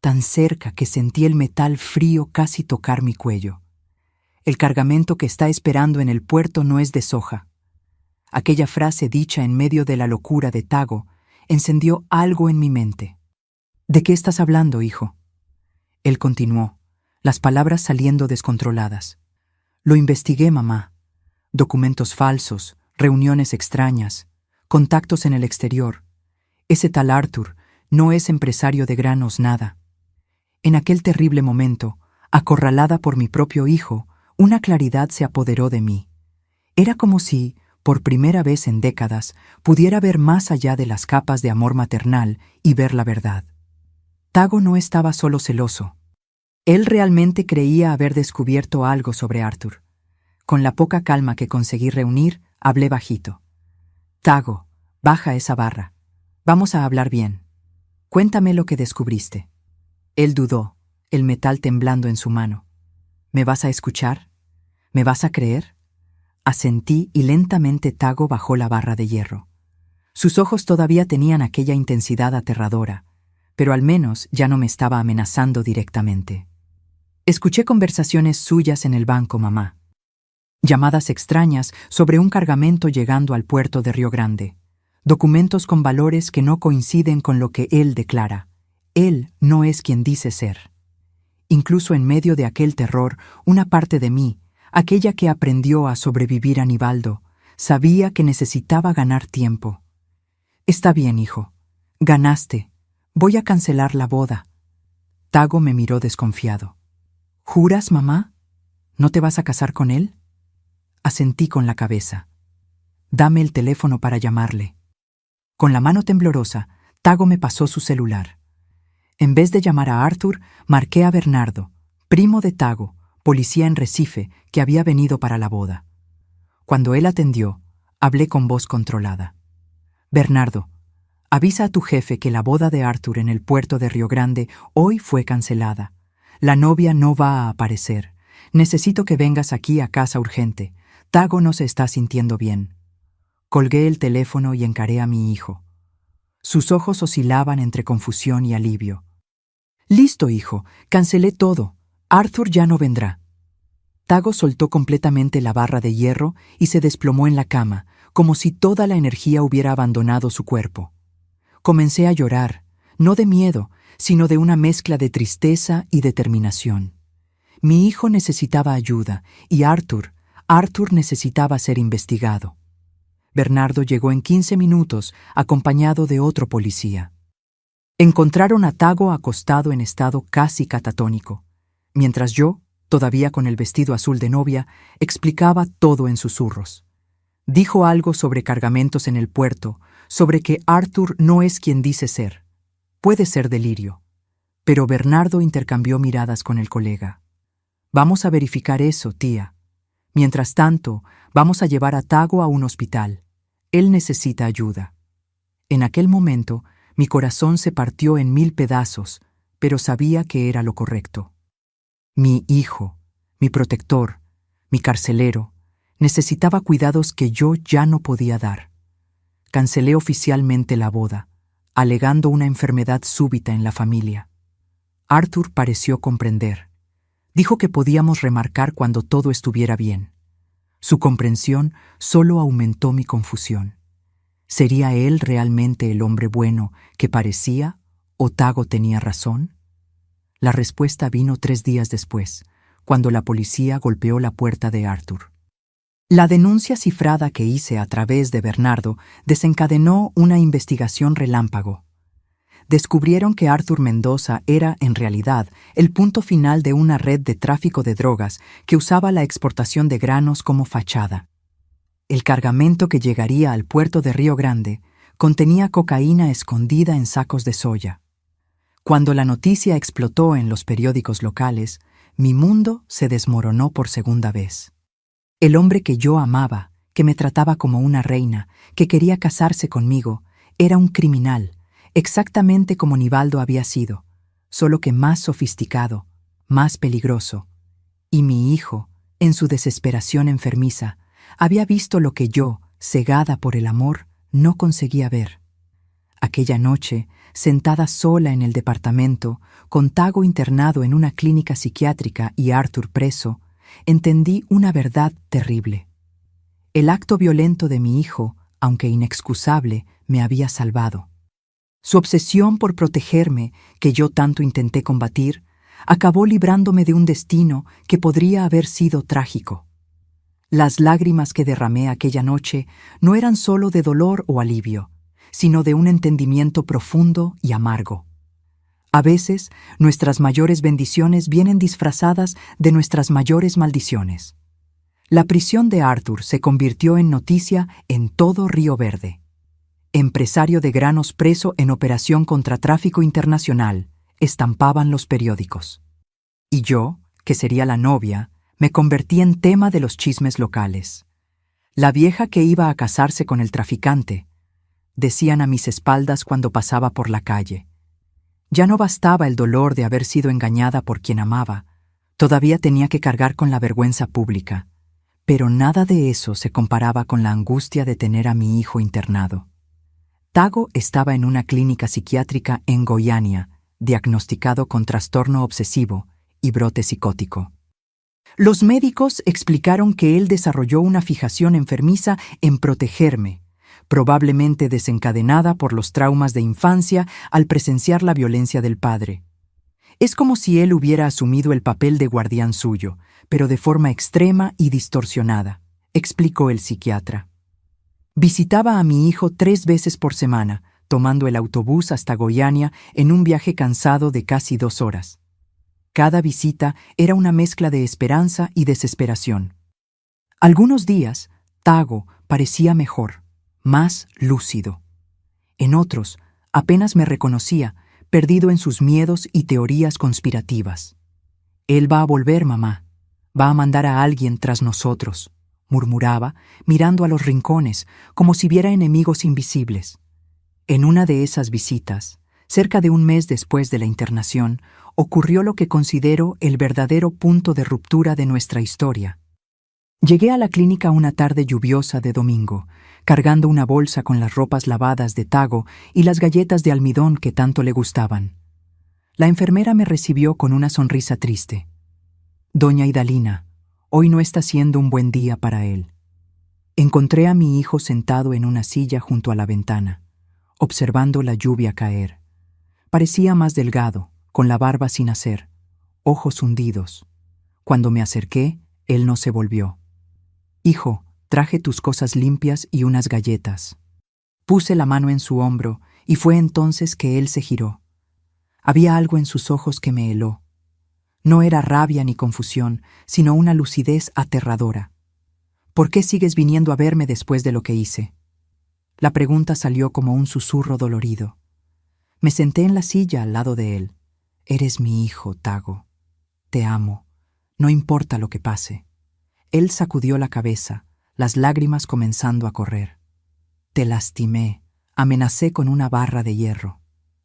tan cerca que sentí el metal frío casi tocar mi cuello. El cargamento que está esperando en el puerto no es de soja. Aquella frase dicha en medio de la locura de Tago encendió algo en mi mente. ¿De qué estás hablando, hijo? Él continuó, las palabras saliendo descontroladas. Lo investigué, mamá. Documentos falsos, reuniones extrañas, contactos en el exterior. Ese tal Arthur no es empresario de granos nada. En aquel terrible momento, acorralada por mi propio hijo, una claridad se apoderó de mí. Era como si, por primera vez en décadas, pudiera ver más allá de las capas de amor maternal y ver la verdad. Tago no estaba solo celoso. Él realmente creía haber descubierto algo sobre Arthur. Con la poca calma que conseguí reunir, hablé bajito. Tago, baja esa barra. Vamos a hablar bien. Cuéntame lo que descubriste. Él dudó, el metal temblando en su mano. ¿Me vas a escuchar? ¿Me vas a creer? Asentí y lentamente Tago bajó la barra de hierro. Sus ojos todavía tenían aquella intensidad aterradora, pero al menos ya no me estaba amenazando directamente. Escuché conversaciones suyas en el banco, mamá. Llamadas extrañas sobre un cargamento llegando al puerto de Río Grande. Documentos con valores que no coinciden con lo que él declara. Él no es quien dice ser. Incluso en medio de aquel terror, una parte de mí, aquella que aprendió a sobrevivir a Nivaldo, sabía que necesitaba ganar tiempo. Está bien, hijo. Ganaste. Voy a cancelar la boda. Tago me miró desconfiado. ¿Juras, mamá? ¿No te vas a casar con él? Asentí con la cabeza. Dame el teléfono para llamarle. Con la mano temblorosa, Tago me pasó su celular. En vez de llamar a Arthur, marqué a Bernardo, primo de Tago, policía en Recife, que había venido para la boda. Cuando él atendió, hablé con voz controlada. Bernardo, avisa a tu jefe que la boda de Arthur en el puerto de Río Grande hoy fue cancelada. La novia no va a aparecer. Necesito que vengas aquí a casa urgente. Tago no se está sintiendo bien. Colgué el teléfono y encaré a mi hijo. Sus ojos oscilaban entre confusión y alivio. Listo, hijo, cancelé todo. Arthur ya no vendrá. Tago soltó completamente la barra de hierro y se desplomó en la cama, como si toda la energía hubiera abandonado su cuerpo. Comencé a llorar, no de miedo, sino de una mezcla de tristeza y determinación. Mi hijo necesitaba ayuda y Arthur necesitaba ser investigado. Bernardo llegó en 15 minutos, acompañado de otro policía. Encontraron a Tago acostado en estado casi catatónico, mientras yo, todavía con el vestido azul de novia, explicaba todo en susurros. Dijo algo sobre cargamentos en el puerto, sobre que Arthur no es quien dice ser. Puede ser delirio. Pero Bernardo intercambió miradas con el colega. Vamos a verificar eso, tía. Mientras tanto, vamos a llevar a Tago a un hospital. Él necesita ayuda. En aquel momento, mi corazón se partió en 1000 pedazos, pero sabía que era lo correcto. Mi hijo, mi protector, mi carcelero, necesitaba cuidados que yo ya no podía dar. Cancelé oficialmente la boda, alegando una enfermedad súbita en la familia. Arthur pareció comprender. Dijo que podíamos remarcar cuando todo estuviera bien. Su comprensión solo aumentó mi confusión. ¿Sería él realmente el hombre bueno que parecía o Tago tenía razón? La respuesta vino 3 días después, cuando la policía golpeó la puerta de Arthur. La denuncia cifrada que hice a través de Bernardo desencadenó una investigación relámpago. Descubrieron que Arthur Mendoza era, en realidad, el punto final de una red de tráfico de drogas que usaba la exportación de granos como fachada. El cargamento que llegaría al puerto de Río Grande contenía cocaína escondida en sacos de soya. Cuando la noticia explotó en los periódicos locales, mi mundo se desmoronó por segunda vez. El hombre que yo amaba, que me trataba como una reina, que quería casarse conmigo, era un criminal, exactamente como Nivaldo había sido, solo que más sofisticado, más peligroso. Y mi hijo, en su desesperación enfermiza, había visto lo que yo, cegada por el amor, no conseguía ver. Aquella noche, sentada sola en el departamento, con Tago internado en una clínica psiquiátrica y Arthur preso, entendí una verdad terrible. El acto violento de mi hijo, aunque inexcusable, me había salvado. Su obsesión por protegerme, que yo tanto intenté combatir, acabó librándome de un destino que podría haber sido trágico. Las lágrimas que derramé aquella noche no eran solo de dolor o alivio, sino de un entendimiento profundo y amargo. A veces, nuestras mayores bendiciones vienen disfrazadas de nuestras mayores maldiciones. La prisión de Arthur se convirtió en noticia en todo Río Verde. Empresario de granos preso en operación contra tráfico internacional, estampaban los periódicos. Y yo, que sería la novia, me convertí en tema de los chismes locales. La vieja que iba a casarse con el traficante, decían a mis espaldas cuando pasaba por la calle. Ya no bastaba el dolor de haber sido engañada por quien amaba, todavía tenía que cargar con la vergüenza pública, pero nada de eso se comparaba con la angustia de tener a mi hijo internado. Tago estaba en una clínica psiquiátrica en Goiânia, diagnosticado con trastorno obsesivo y brote psicótico. Los médicos explicaron que él desarrolló una fijación enfermiza en protegerme, probablemente desencadenada por los traumas de infancia al presenciar la violencia del padre. Es como si él hubiera asumido el papel de guardián suyo, pero de forma extrema y distorsionada, explicó el psiquiatra. Visitaba a mi hijo 3 veces por semana, tomando el autobús hasta Goiânia en un viaje cansado de casi 2 horas. Cada visita era una mezcla de esperanza y desesperación. Algunos días, Tago parecía mejor, más lúcido. En otros, apenas me reconocía, perdido en sus miedos y teorías conspirativas. «Él va a volver, mamá. Va a mandar a alguien tras nosotros», murmuraba, mirando a los rincones, como si viera enemigos invisibles. En una de esas visitas, cerca de un mes después de la internación, ocurrió lo que considero el verdadero punto de ruptura de nuestra historia. Llegué a la clínica una tarde lluviosa de domingo, cargando una bolsa con las ropas lavadas de Tago y las galletas de almidón que tanto le gustaban. La enfermera me recibió con una sonrisa triste. «Doña Idalina, hoy no está siendo un buen día para él». Encontré a mi hijo sentado en una silla junto a la ventana, observando la lluvia caer. Parecía más delgado, con la barba sin hacer, ojos hundidos. Cuando me acerqué, él no se volvió. «Hijo, traje tus cosas limpias y unas galletas». Puse la mano en su hombro y fue entonces que él se giró. Había algo en sus ojos que me heló. No era rabia ni confusión, sino una lucidez aterradora. «¿Por qué sigues viniendo a verme después de lo que hice?». La pregunta salió como un susurro dolorido. Me senté en la silla al lado de él. «Eres mi hijo, Tago. Te amo. No importa lo que pase». Él sacudió la cabeza, las lágrimas comenzando a correr. «Te lastimé, amenacé con una barra de hierro».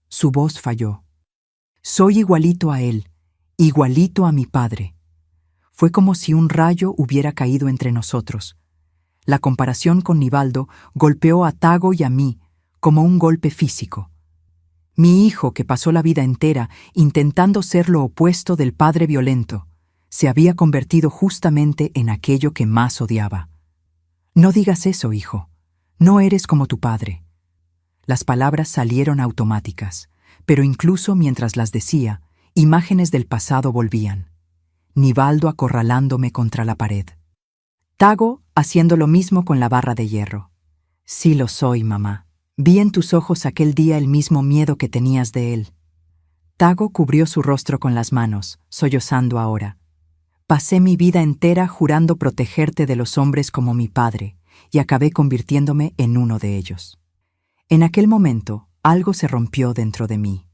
Su voz falló. «Soy igualito a él, igualito a mi padre». Fue como si un rayo hubiera caído entre nosotros. La comparación con Nivaldo golpeó a Tago y a mí, como un golpe físico. Mi hijo, que pasó la vida entera intentando ser lo opuesto del padre violento, se había convertido justamente en aquello que más odiaba. «No digas eso, hijo. No eres como tu padre». Las palabras salieron automáticas, pero incluso mientras las decía, imágenes del pasado volvían. Nivaldo acorralándome contra la pared. Tago haciendo lo mismo con la barra de hierro. «Sí lo soy, mamá. Vi en tus ojos aquel día el mismo miedo que tenías de él». Tago cubrió su rostro con las manos, sollozando ahora. «Pasé mi vida entera jurando protegerte de los hombres como mi padre, y acabé convirtiéndome en uno de ellos». En aquel momento, algo se rompió dentro de mí.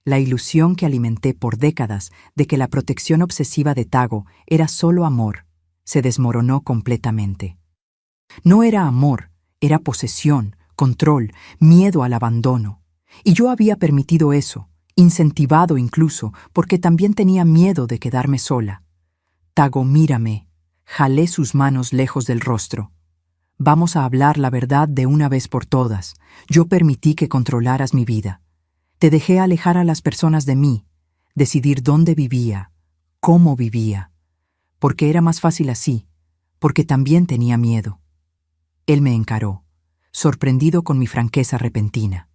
La ilusión que alimenté por décadas de que la protección obsesiva de Tago era solo amor se desmoronó completamente. No era amor, era posesión, control, miedo al abandono. Y yo había permitido eso, incentivado incluso, porque también tenía miedo de quedarme sola. Tago, mírame. Jalé sus manos lejos del rostro. Vamos a hablar la verdad de una vez por todas. Yo permití que controlaras mi vida. Te dejé alejar a las personas de mí, decidir dónde vivía, cómo vivía, porque era más fácil así, porque también tenía miedo. Él me encaró, sorprendido con mi franqueza repentina.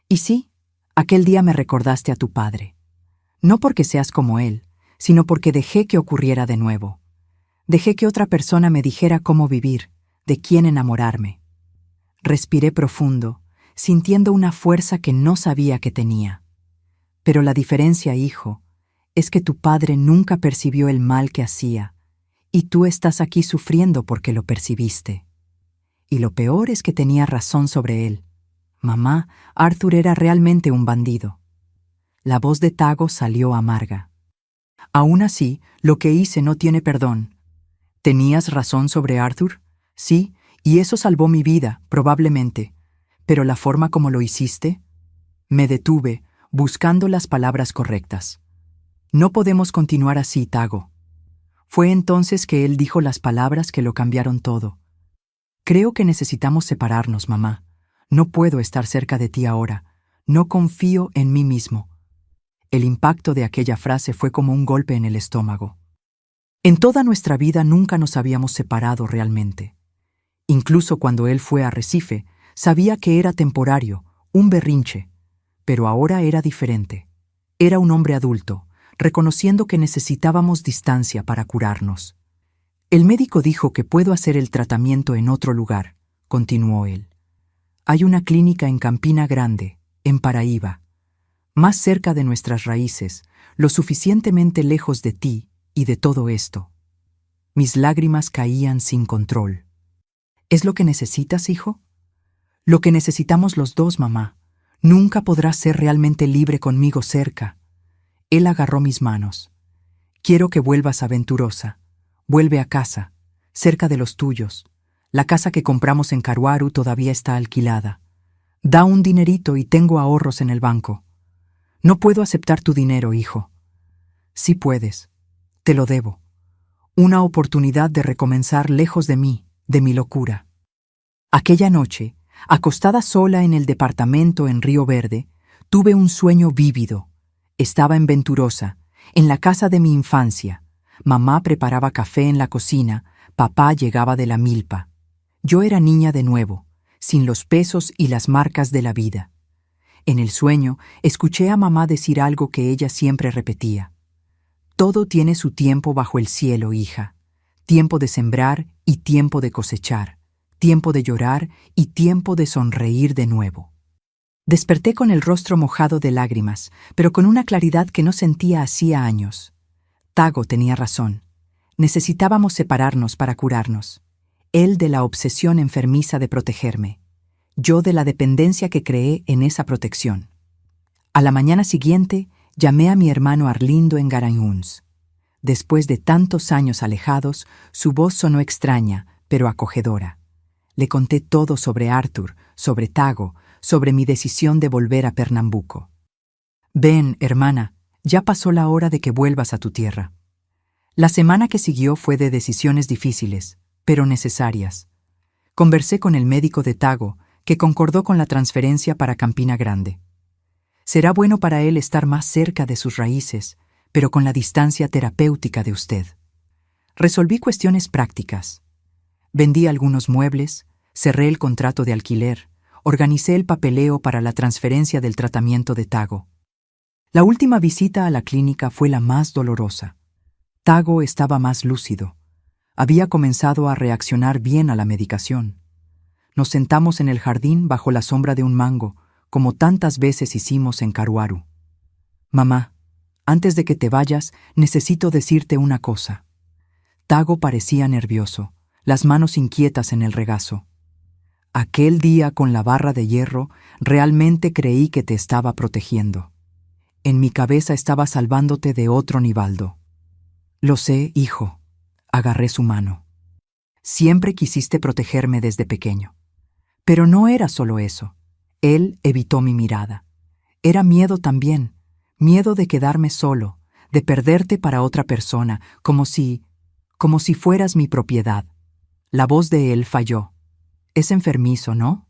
Y sí, aquel día me recordaste a tu padre. No porque seas como él, sino porque dejé que ocurriera de nuevo. Dejé que otra persona me dijera cómo vivir, de quién enamorarme. Respiré profundo, sintiendo una fuerza que no sabía que tenía. Pero la diferencia, hijo, es que tu padre nunca percibió el mal que hacía, y tú estás aquí sufriendo porque lo percibiste. Y lo peor es que tenía razón sobre él. Mamá, Arthur era realmente un bandido. La voz de Tago salió amarga. Aún así, lo que hice no tiene perdón. ¿Tenías razón sobre Arthur? Sí, y eso salvó mi vida, probablemente. Pero la forma como lo hiciste, me detuve, buscando las palabras correctas. No podemos continuar así, Tago. Fue entonces que él dijo las palabras que lo cambiaron todo. Creo que necesitamos separarnos, mamá. No puedo estar cerca de ti ahora. No confío en mí mismo. El impacto de aquella frase fue como un golpe en el estómago. En toda nuestra vida nunca nos habíamos separado realmente. Incluso cuando él fue a Recife, sabía que era temporario, un berrinche, pero ahora era diferente. Era un hombre adulto, reconociendo que necesitábamos distancia para curarnos. El médico dijo que puedo hacer el tratamiento en otro lugar, continuó él. Hay una clínica en Campina Grande, en Paraíba, más cerca de nuestras raíces, lo suficientemente lejos de ti y de todo esto. Mis lágrimas caían sin control. ¿Es lo que necesitas, hijo? Lo que necesitamos los dos, mamá. Nunca podrás ser realmente libre conmigo cerca. Él agarró mis manos. Quiero que vuelvas a Venturosa. Vuelve a casa, cerca de los tuyos. La casa que compramos en Caruaru todavía está alquilada. Da un dinerito y tengo ahorros en el banco. No puedo aceptar tu dinero, hijo. Sí puedes. Te lo debo. Una oportunidad de recomenzar lejos de mí, de mi locura. Aquella noche, acostada sola en el departamento en Río Verde, tuve un sueño vívido. Estaba en Venturosa, en la casa de mi infancia. Mamá preparaba café en la cocina, papá llegaba de la milpa. Yo era niña de nuevo, sin los pesos y las marcas de la vida. En el sueño, escuché a mamá decir algo que ella siempre repetía. Todo tiene su tiempo bajo el cielo, hija. Tiempo de sembrar y tiempo de cosechar. Tiempo de llorar y tiempo de sonreír de nuevo. Desperté con el rostro mojado de lágrimas, pero con una claridad que no sentía hacía años. Tago tenía razón. Necesitábamos separarnos para curarnos. Él de la obsesión enfermiza de protegerme. Yo de la dependencia que creé en esa protección. A la mañana siguiente, llamé a mi hermano Arlindo en Garanhuns. Después de tantos años alejados, su voz sonó extraña, pero acogedora. Le conté todo sobre Arthur, sobre Tago, sobre mi decisión de volver a Pernambuco. Ven, hermana, ya pasó la hora de que vuelvas a tu tierra. La semana que siguió fue de decisiones difíciles, pero necesarias. Conversé con el médico de Tago, que concordó con la transferencia para Campina Grande. Será bueno para él estar más cerca de sus raíces, pero con la distancia terapéutica de usted. Resolví cuestiones prácticas. Vendí algunos muebles, cerré el contrato de alquiler, organicé el papeleo para la transferencia del tratamiento de Tago. La última visita a la clínica fue la más dolorosa. Tago estaba más lúcido. Había comenzado a reaccionar bien a la medicación. Nos sentamos en el jardín bajo la sombra de un mango, como tantas veces hicimos en Caruaru. Mamá, antes de que te vayas, necesito decirte una cosa. Tago parecía nervioso, las manos inquietas en el regazo. Aquel día con la barra de hierro, realmente creí que te estaba protegiendo. En mi cabeza estaba salvándote de otro Nivaldo. Lo sé, hijo. Agarré su mano. Siempre quisiste protegerme desde pequeño. Pero no era solo eso. Él evitó mi mirada. Era miedo también. Miedo de quedarme solo, de perderte para otra persona, como si fueras mi propiedad. La voz de él falló. Es enfermizo, ¿no?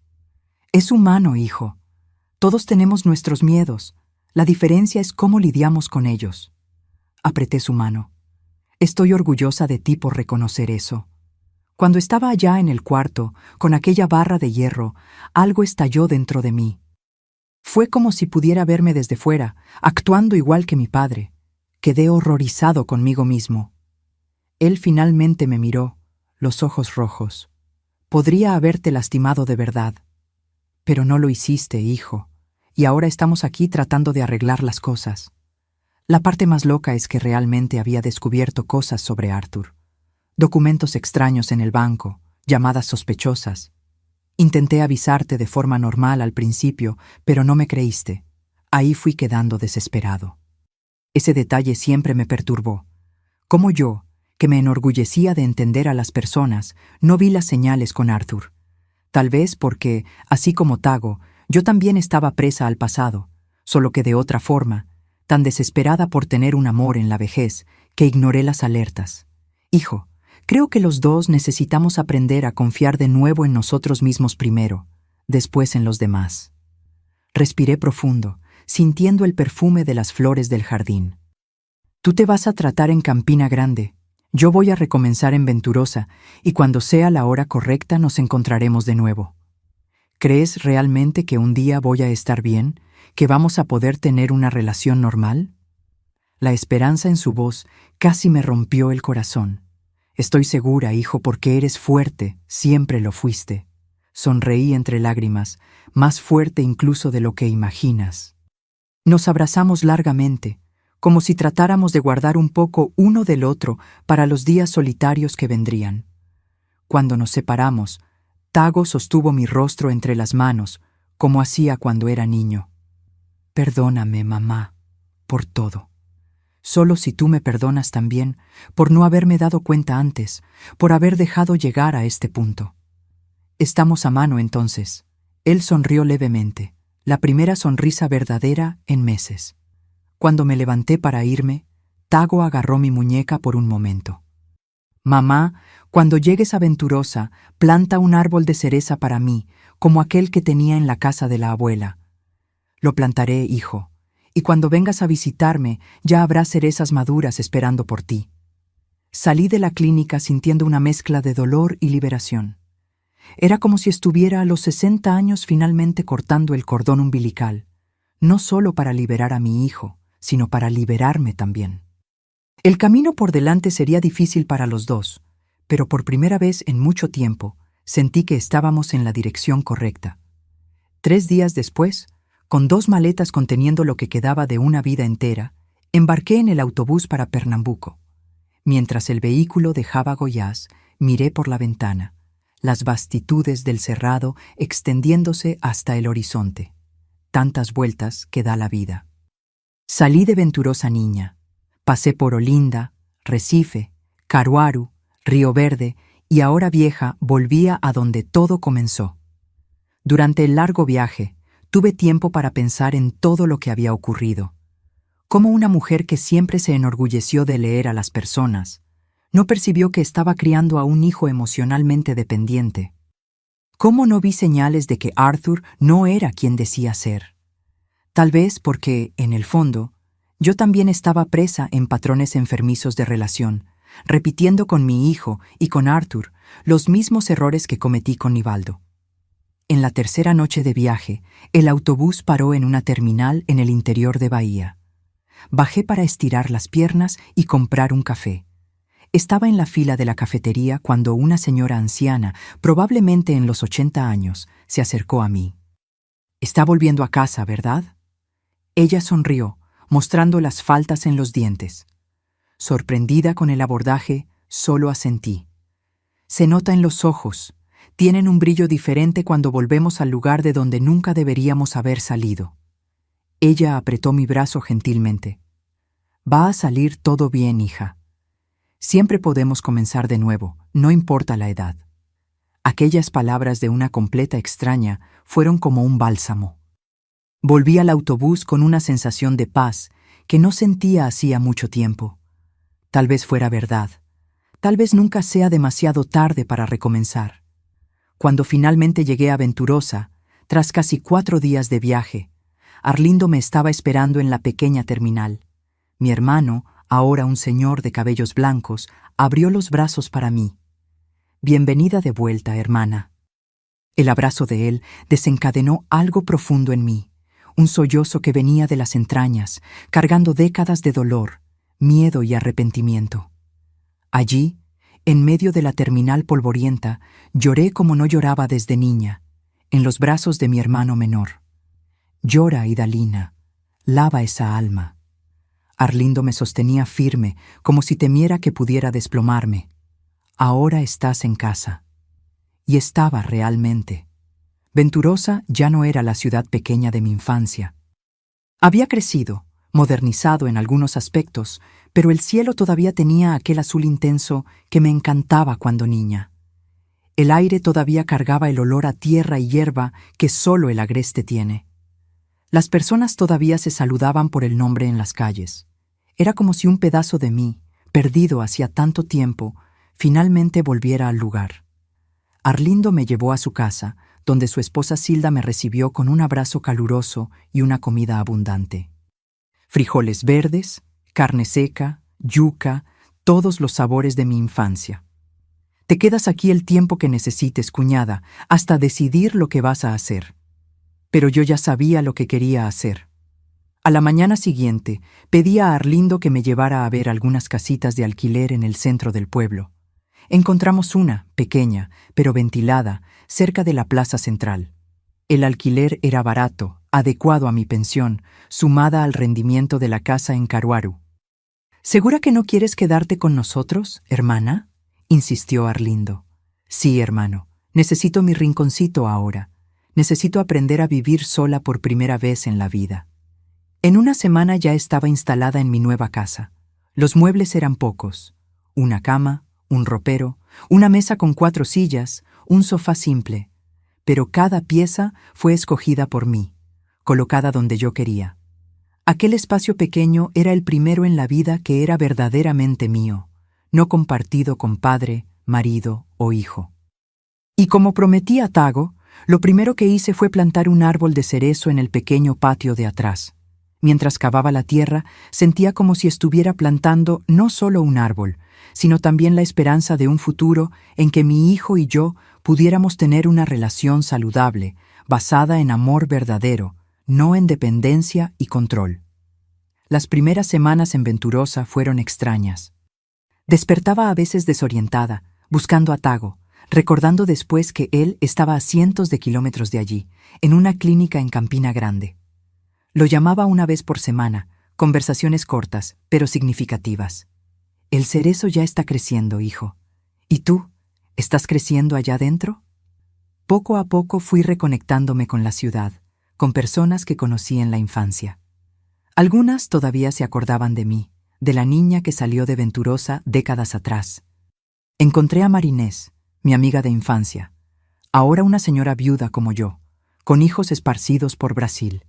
Es humano, hijo. Todos tenemos nuestros miedos. La diferencia es cómo lidiamos con ellos. Apreté su mano. Estoy orgullosa de ti por reconocer eso. Cuando estaba allá en el cuarto, con aquella barra de hierro, algo estalló dentro de mí. Fue como si pudiera verme desde fuera, actuando igual que mi padre. Quedé horrorizado conmigo mismo. Él finalmente me miró, los ojos rojos. Podría haberte lastimado de verdad. Pero no lo hiciste, hijo, y ahora estamos aquí tratando de arreglar las cosas. La parte más loca es que realmente había descubierto cosas sobre Arthur. Documentos extraños en el banco, llamadas sospechosas. Intenté avisarte de forma normal al principio, pero no me creíste. Ahí fui quedando desesperado. Ese detalle siempre me perturbó. Como yo, que me enorgullecía de entender a las personas, no vi las señales con Arthur. Tal vez porque, así como Tago, yo también estaba presa al pasado, solo que de otra forma, tan desesperada por tener un amor en la vejez, que ignoré las alertas. Hijo, creo que los dos necesitamos aprender a confiar de nuevo en nosotros mismos primero, después en los demás. Respiré profundo, sintiendo el perfume de las flores del jardín. Tú te vas a tratar en Campina Grande. Yo voy a recomenzar en Venturosa, y cuando sea la hora correcta nos encontraremos de nuevo. ¿Crees realmente que un día voy a estar bien, que vamos a poder tener una relación normal? La esperanza en su voz casi me rompió el corazón. Estoy segura, hijo, porque eres fuerte, siempre lo fuiste. Sonreí entre lágrimas, más fuerte incluso de lo que imaginas. Nos abrazamos largamente, como si tratáramos de guardar un poco uno del otro para los días solitarios que vendrían. Cuando nos separamos, Tago sostuvo mi rostro entre las manos, como hacía cuando era niño. Perdóname, mamá, por todo. Solo si tú me perdonas también, por no haberme dado cuenta antes, por haber dejado llegar a este punto. Estamos a mano entonces. Él sonrió levemente, la primera sonrisa verdadera en meses. Cuando me levanté para irme, Tago agarró mi muñeca por un momento. Mamá, cuando llegues a Venturosa, planta un árbol de cereza para mí, como aquel que tenía en la casa de la abuela. Lo plantaré, hijo, y cuando vengas a visitarme, ya habrá cerezas maduras esperando por ti. Salí de la clínica sintiendo una mezcla de dolor y liberación. Era como si estuviera a los 60 años finalmente cortando el cordón umbilical, no solo para liberar a mi hijo, sino para liberarme también. El camino por delante sería difícil para los dos, pero por primera vez en mucho tiempo sentí que estábamos en la dirección correcta. 3 días después, con 2 maletas conteniendo lo que quedaba de una vida entera, embarqué en el autobús para Pernambuco. Mientras el vehículo dejaba Goiás, miré por la ventana, las vastitudes del cerrado extendiéndose hasta el horizonte. Tantas vueltas que da la vida. Salí de Venturosa niña. Pasé por Olinda, Recife, Caruaru, Río Verde y ahora vieja volvía a donde todo comenzó. Durante el largo viaje, tuve tiempo para pensar en todo lo que había ocurrido. Como una mujer que siempre se enorgulleció de leer a las personas, no percibió que estaba criando a un hijo emocionalmente dependiente. ¿Cómo no vi señales de que Arthur no era quien decía ser? Tal vez porque, en el fondo, yo también estaba presa en patrones enfermizos de relación, repitiendo con mi hijo y con Arthur los mismos errores que cometí con Nivaldo. En la tercera noche de viaje, el autobús paró en una terminal en el interior de Bahía. Bajé para estirar las piernas y comprar un café. Estaba en la fila de la cafetería cuando una señora anciana, probablemente en los 80 años, se acercó a mí. «Está volviendo a casa, ¿verdad?» Ella sonrió, mostrando las faltas en los dientes. Sorprendida con el abordaje, solo asentí. Se nota en los ojos. Tienen un brillo diferente cuando volvemos al lugar de donde nunca deberíamos haber salido. Ella apretó mi brazo gentilmente. Va a salir todo bien, hija. Siempre podemos comenzar de nuevo, no importa la edad. Aquellas palabras de una completa extraña fueron como un bálsamo. Volví al autobús con una sensación de paz que no sentía hacía mucho tiempo. Tal vez fuera verdad. Tal vez nunca sea demasiado tarde para recomenzar. Cuando finalmente llegué a Venturosa, tras casi 4 días de viaje, Arlindo me estaba esperando en la pequeña terminal. Mi hermano, ahora un señor de cabellos blancos, abrió los brazos para mí. Bienvenida de vuelta, hermana. El abrazo de él desencadenó algo profundo en mí, un sollozo que venía de las entrañas, cargando décadas de dolor, miedo y arrepentimiento. Allí, en medio de la terminal polvorienta, lloré como no lloraba desde niña, en los brazos de mi hermano menor. Llora, Idalina, lava esa alma. Arlindo me sostenía firme, como si temiera que pudiera desplomarme. Ahora estás en casa. Y estaba realmente. Venturosa ya no era la ciudad pequeña de mi infancia. Había crecido, modernizado en algunos aspectos, pero el cielo todavía tenía aquel azul intenso que me encantaba cuando niña. El aire todavía cargaba el olor a tierra y hierba que solo el agreste tiene. Las personas todavía se saludaban por el nombre en las calles. Era como si un pedazo de mí, perdido hacía tanto tiempo, finalmente volviera al lugar. Arlindo me llevó a su casa, donde su esposa Silda me recibió con un abrazo caluroso y una comida abundante. Frijoles verdes, carne seca, yuca, todos los sabores de mi infancia. Te quedas aquí el tiempo que necesites, cuñada, hasta decidir lo que vas a hacer. Pero yo ya sabía lo que quería hacer. A la mañana siguiente, pedí a Arlindo que me llevara a ver algunas casitas de alquiler en el centro del pueblo. Encontramos una, pequeña, pero ventilada, cerca de la plaza central. El alquiler era barato, adecuado a mi pensión, sumada al rendimiento de la casa en Caruaru. ¿Segura que no quieres quedarte con nosotros, hermana?, insistió Arlindo. Sí, hermano, necesito mi rinconcito ahora. Necesito aprender a vivir sola por primera vez en la vida. En una semana ya estaba instalada en mi nueva casa. Los muebles eran pocos. Una cama, un ropero, una mesa con 4 sillas, un sofá simple. Pero cada pieza fue escogida por mí, colocada donde yo quería. Aquel espacio pequeño era el primero en la vida que era verdaderamente mío, no compartido con padre, marido o hijo. Y como prometí a Tago, lo primero que hice fue plantar un árbol de cerezo en el pequeño patio de atrás. Mientras cavaba la tierra, sentía como si estuviera plantando no solo un árbol, sino también la esperanza de un futuro en que mi hijo y yo pudiéramos tener una relación saludable, basada en amor verdadero, no en dependencia y control. Las primeras semanas en Venturosa fueron extrañas. Despertaba a veces desorientada, buscando a Tago, recordando después que él estaba a cientos de kilómetros de allí, en una clínica en Campina Grande. Lo llamaba una vez por semana, conversaciones cortas, pero significativas. El cerezo ya está creciendo, hijo. ¿Y tú? ¿Estás creciendo allá adentro? Poco a poco fui reconectándome con la ciudad, con personas que conocí en la infancia. Algunas todavía se acordaban de mí, de la niña que salió de Venturosa décadas atrás. Encontré a Marinés, mi amiga de infancia, ahora una señora viuda como yo, con hijos esparcidos por Brasil.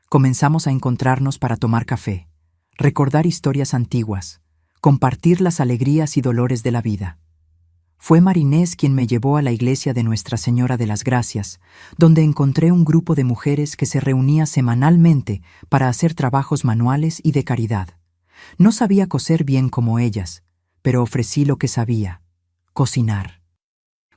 Comenzamos a encontrarnos para tomar café, recordar historias antiguas, compartir las alegrías y dolores de la vida. Fue Marinés quien me llevó a la iglesia de Nuestra Señora de las Gracias, donde encontré un grupo de mujeres que se reunía semanalmente para hacer trabajos manuales y de caridad. No sabía coser bien como ellas, pero ofrecí lo que sabía: cocinar.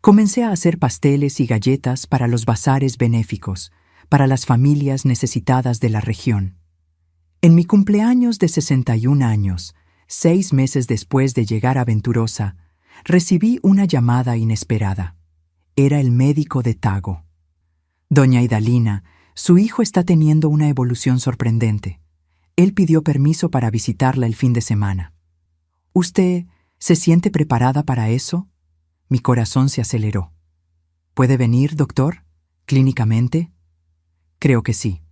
Comencé a hacer pasteles y galletas para los bazares benéficos, para las familias necesitadas de la región. En mi cumpleaños de 61 años, 6 meses después de llegar a Venturosa, recibí una llamada inesperada. Era el médico de Tago. Doña Idalina, su hijo está teniendo una evolución sorprendente. Él pidió permiso para visitarla el fin de semana. ¿Usted se siente preparada para eso? Mi corazón se aceleró. ¿Puede venir, doctor? ¿Clínicamente? Creo que sí.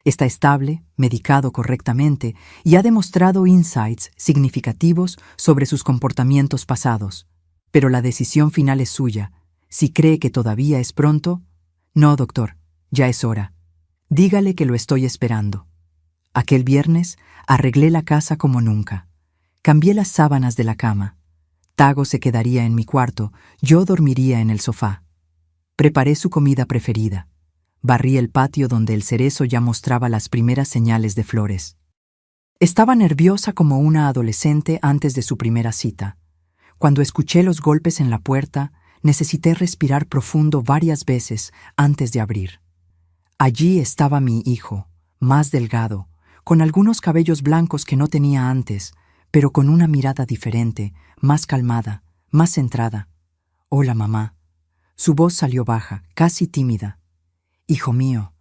Está estable, medicado correctamente y ha demostrado insights significativos sobre sus comportamientos pasados. Pero la decisión final es suya. Si cree que todavía es pronto, no, doctor, ya es hora. Dígale que lo estoy esperando. Aquel viernes arreglé la casa como nunca. Cambié las sábanas de la cama. Tago se quedaría en mi cuarto, yo dormiría en el sofá. Preparé su comida preferida. Barrí el patio donde el cerezo ya mostraba las primeras señales de flores. Estaba nerviosa como una adolescente antes de su primera cita. Cuando escuché los golpes en la puerta, necesité respirar profundo varias veces antes de abrir. Allí estaba mi hijo, más delgado, con algunos cabellos blancos que no tenía antes, pero con una mirada diferente, más calmada, más centrada. «Hola, mamá». Su voz salió baja, casi tímida. «Hijo mío».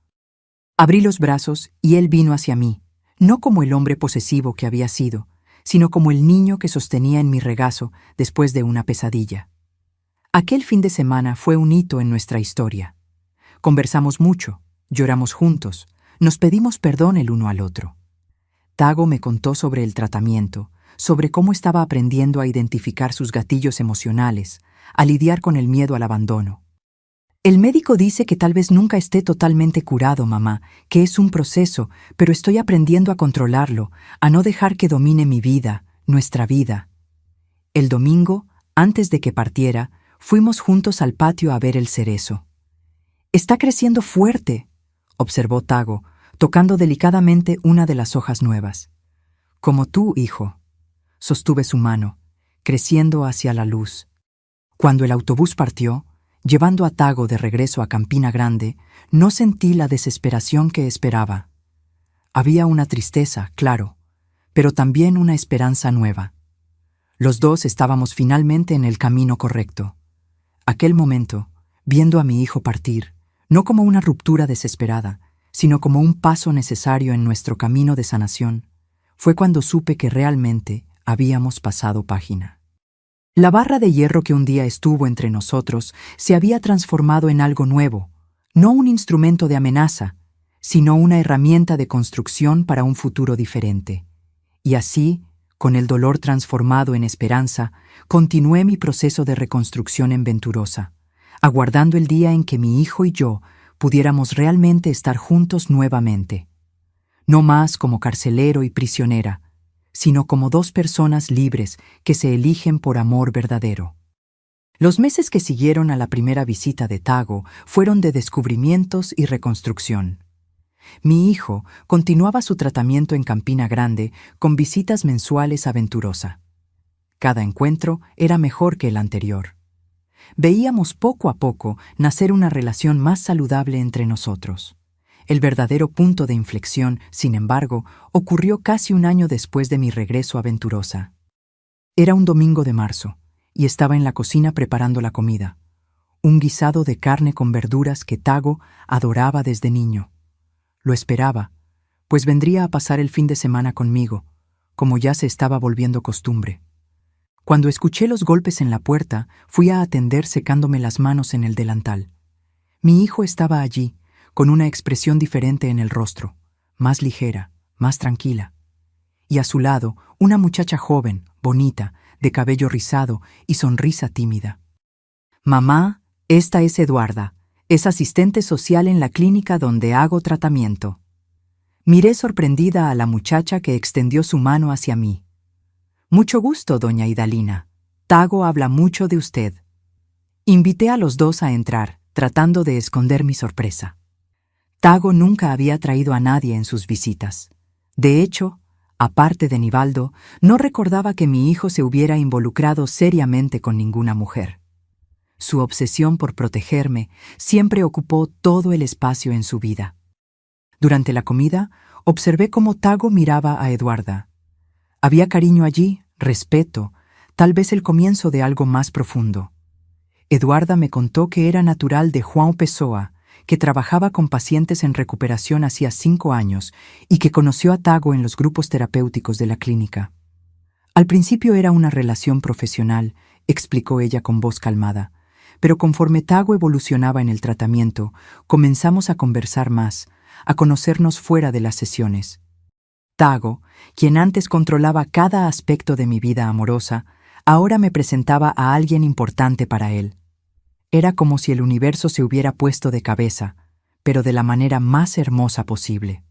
Abrí los brazos y él vino hacia mí, no como el hombre posesivo que había sido, sino como el niño que sostenía en mi regazo después de una pesadilla. Aquel fin de semana fue un hito en nuestra historia. Conversamos mucho, lloramos juntos, nos pedimos perdón el uno al otro. Tago me contó sobre el tratamiento, sobre cómo estaba aprendiendo a identificar sus gatillos emocionales, a lidiar con el miedo al abandono. «El médico dice que tal vez nunca esté totalmente curado, mamá, que es un proceso, pero estoy aprendiendo a controlarlo, a no dejar que domine mi vida, nuestra vida». El domingo, antes de que partiera, fuimos juntos al patio a ver el cerezo. «Está creciendo fuerte», observó Tago, tocando delicadamente una de las hojas nuevas. «Como tú, hijo». Sostuve su mano, creciendo hacia la luz. Cuando el autobús partió, llevando a Tago de regreso a Campina Grande, no sentí la desesperación que esperaba. Había una tristeza, claro, pero también una esperanza nueva. Los dos estábamos finalmente en el camino correcto. Aquel momento, viendo a mi hijo partir, no como una ruptura desesperada, sino como un paso necesario en nuestro camino de sanación, fue cuando supe que realmente habíamos pasado página. La barra de hierro que un día estuvo entre nosotros se había transformado en algo nuevo, no un instrumento de amenaza, sino una herramienta de construcción para un futuro diferente. Y así, con el dolor transformado en esperanza, continué mi proceso de reconstrucción en Venturosa, aguardando el día en que mi hijo y yo pudiéramos realmente estar juntos nuevamente. No más como carcelero y prisionera, sino como dos personas libres que se eligen por amor verdadero. Los meses que siguieron a la primera visita de Tago fueron de descubrimientos y reconstrucción. Mi hijo continuaba su tratamiento en Campina Grande con visitas mensuales a Venturosa. Cada encuentro era mejor que el anterior. Veíamos poco a poco nacer una relación más saludable entre nosotros. El verdadero punto de inflexión, sin embargo, ocurrió casi un año después de mi regreso a Venturosa. Era un domingo de marzo, y estaba en la cocina preparando la comida, un guisado de carne con verduras que Tago adoraba desde niño. Lo esperaba, pues vendría a pasar el fin de semana conmigo, como ya se estaba volviendo costumbre. Cuando escuché los golpes en la puerta, fui a atender secándome las manos en el delantal. Mi hijo estaba allí, con una expresión diferente en el rostro, más ligera, más tranquila. Y a su lado, una muchacha joven, bonita, de cabello rizado y sonrisa tímida. «Mamá, esta es Eduarda, es asistente social en la clínica donde hago tratamiento». Miré sorprendida a la muchacha que extendió su mano hacia mí. «Mucho gusto, doña Idalina. Tago habla mucho de usted». Invité a los dos a entrar, tratando de esconder mi sorpresa. Tago nunca había traído a nadie en sus visitas. De hecho, aparte de Nivaldo, no recordaba que mi hijo se hubiera involucrado seriamente con ninguna mujer. Su obsesión por protegerme siempre ocupó todo el espacio en su vida. Durante la comida, observé cómo Tago miraba a Eduarda. Había cariño allí, respeto, tal vez el comienzo de algo más profundo. Eduarda me contó que era natural de Juan Pessoa, que trabajaba con pacientes en recuperación hacía 5 años y que conoció a Tago en los grupos terapéuticos de la clínica. Al principio era una relación profesional, explicó ella con voz calmada, pero conforme Tago evolucionaba en el tratamiento, comenzamos a conversar más, a conocernos fuera de las sesiones. Tago, quien antes controlaba cada aspecto de mi vida amorosa, ahora me presentaba a alguien importante para él. Era como si el universo se hubiera puesto de cabeza, pero de la manera más hermosa posible.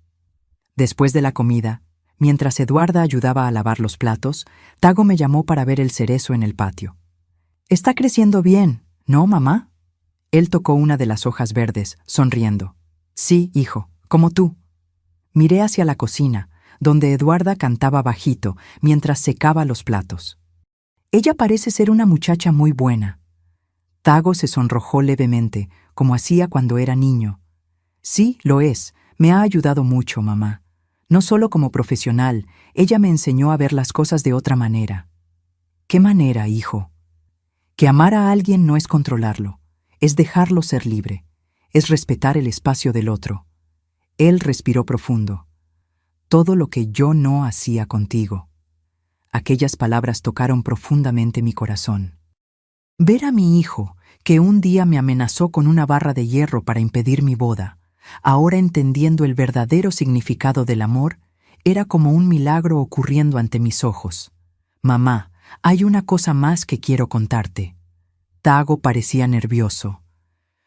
Después de la comida, mientras Eduarda ayudaba a lavar los platos, Tago me llamó para ver el cerezo en el patio. «Está creciendo bien, ¿no, mamá?» Él tocó una de las hojas verdes, sonriendo. «Sí, hijo, como tú». Miré hacia la cocina, donde Eduarda cantaba bajito mientras secaba los platos. «Ella parece ser una muchacha muy buena». Tago se sonrojó levemente, como hacía cuando era niño. «Sí, lo es. Me ha ayudado mucho, mamá. No solo como profesional, ella me enseñó a ver las cosas de otra manera». «¿Qué manera, hijo?» «Que amar a alguien no es controlarlo, es dejarlo ser libre, es respetar el espacio del otro». Él respiró profundo. «Todo lo que yo no hacía contigo». Aquellas palabras tocaron profundamente mi corazón. Ver a mi hijo, que un día me amenazó con una barra de hierro para impedir mi boda, ahora entendiendo el verdadero significado del amor, era como un milagro ocurriendo ante mis ojos. «Mamá, hay una cosa más que quiero contarte». Tago parecía nervioso.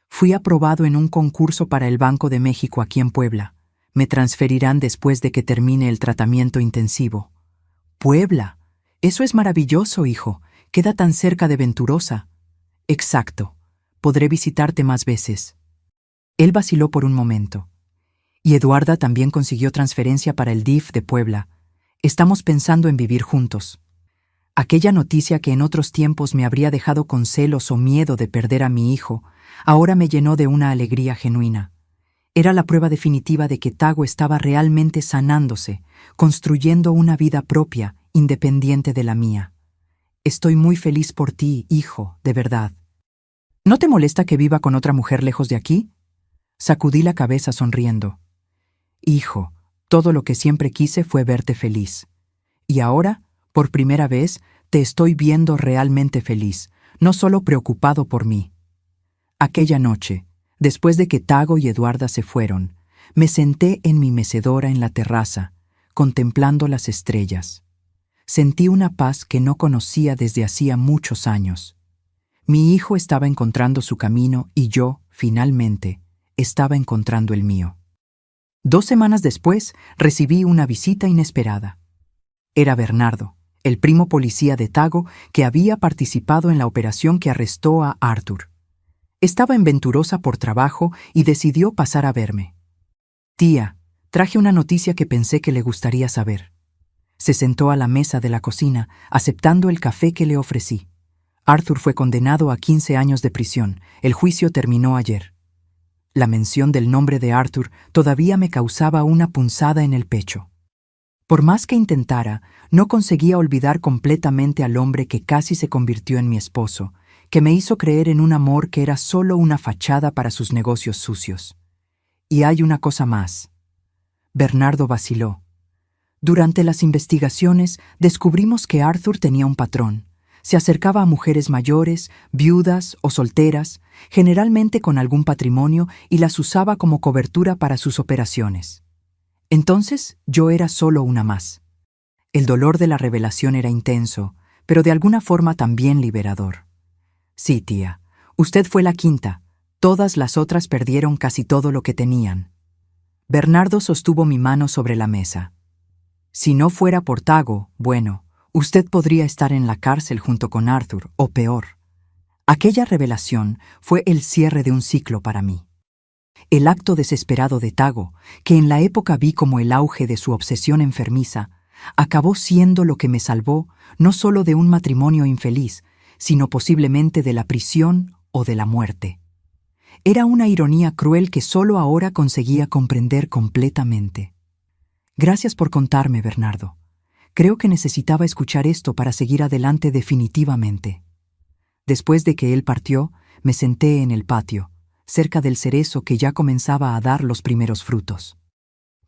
«Fui aprobado en un concurso para el Banco de México aquí en Puebla. Me transferirán después de que termine el tratamiento intensivo». «Puebla. Eso es maravilloso, hijo. Queda tan cerca de Venturosa». «Exacto. Podré visitarte más veces». Él vaciló por un momento. «Y Eduarda también consiguió transferencia para el DIF de Puebla. Estamos pensando en vivir juntos». Aquella noticia que en otros tiempos me habría dejado con celos o miedo de perder a mi hijo, ahora me llenó de una alegría genuina. Era la prueba definitiva de que Tago estaba realmente sanándose, construyendo una vida propia, independiente de la mía. «Estoy muy feliz por ti, hijo, de verdad». «¿No te molesta que viva con otra mujer lejos de aquí?» Sacudí la cabeza sonriendo. «Hijo, todo lo que siempre quise fue verte feliz. Y ahora, por primera vez, te estoy viendo realmente feliz, no solo preocupado por mí». Aquella noche, después de que Tago y Eduarda se fueron, me senté en mi mecedora en la terraza, contemplando las estrellas. Sentí una paz que no conocía desde hacía muchos años. Mi hijo estaba encontrando su camino y yo, finalmente, estaba encontrando el mío. 2 semanas después, recibí una visita inesperada. Era Bernardo, el primo policía de Tago que había participado en la operación que arrestó a Arthur. Estaba en Venturosa por trabajo y decidió pasar a verme. «Tía, traje una noticia que pensé que le gustaría saber». Se sentó a la mesa de la cocina, aceptando el café que le ofrecí. Arthur fue condenado a 15 años de prisión. El juicio terminó ayer. La mención del nombre de Arthur todavía me causaba una punzada en el pecho. Por más que intentara, no conseguía olvidar completamente al hombre que casi se convirtió en mi esposo, que me hizo creer en un amor que era solo una fachada para sus negocios sucios. Y hay una cosa más. Bernardo vaciló. Durante las investigaciones descubrimos que Arthur tenía un patrón. Se acercaba a mujeres mayores, viudas o solteras, generalmente con algún patrimonio, y las usaba como cobertura para sus operaciones. Entonces yo era solo una más. El dolor de la revelación era intenso, pero de alguna forma también liberador. «Sí, tía, usted fue la quinta. Todas las otras perdieron casi todo lo que tenían». Bernardo sostuvo mi mano sobre la mesa. «Si no fuera por Tago, bueno, usted podría estar en la cárcel junto con Arthur, o peor». Aquella revelación fue el cierre de un ciclo para mí. El acto desesperado de Tago, que en la época vi como el auge de su obsesión enfermiza, acabó siendo lo que me salvó no solo de un matrimonio infeliz, sino posiblemente de la prisión o de la muerte. Era una ironía cruel que solo ahora conseguía comprender completamente. Gracias por contarme, Bernardo. Creo que necesitaba escuchar esto para seguir adelante definitivamente. Después de que él partió, me senté en el patio, cerca del cerezo que ya comenzaba a dar los primeros frutos.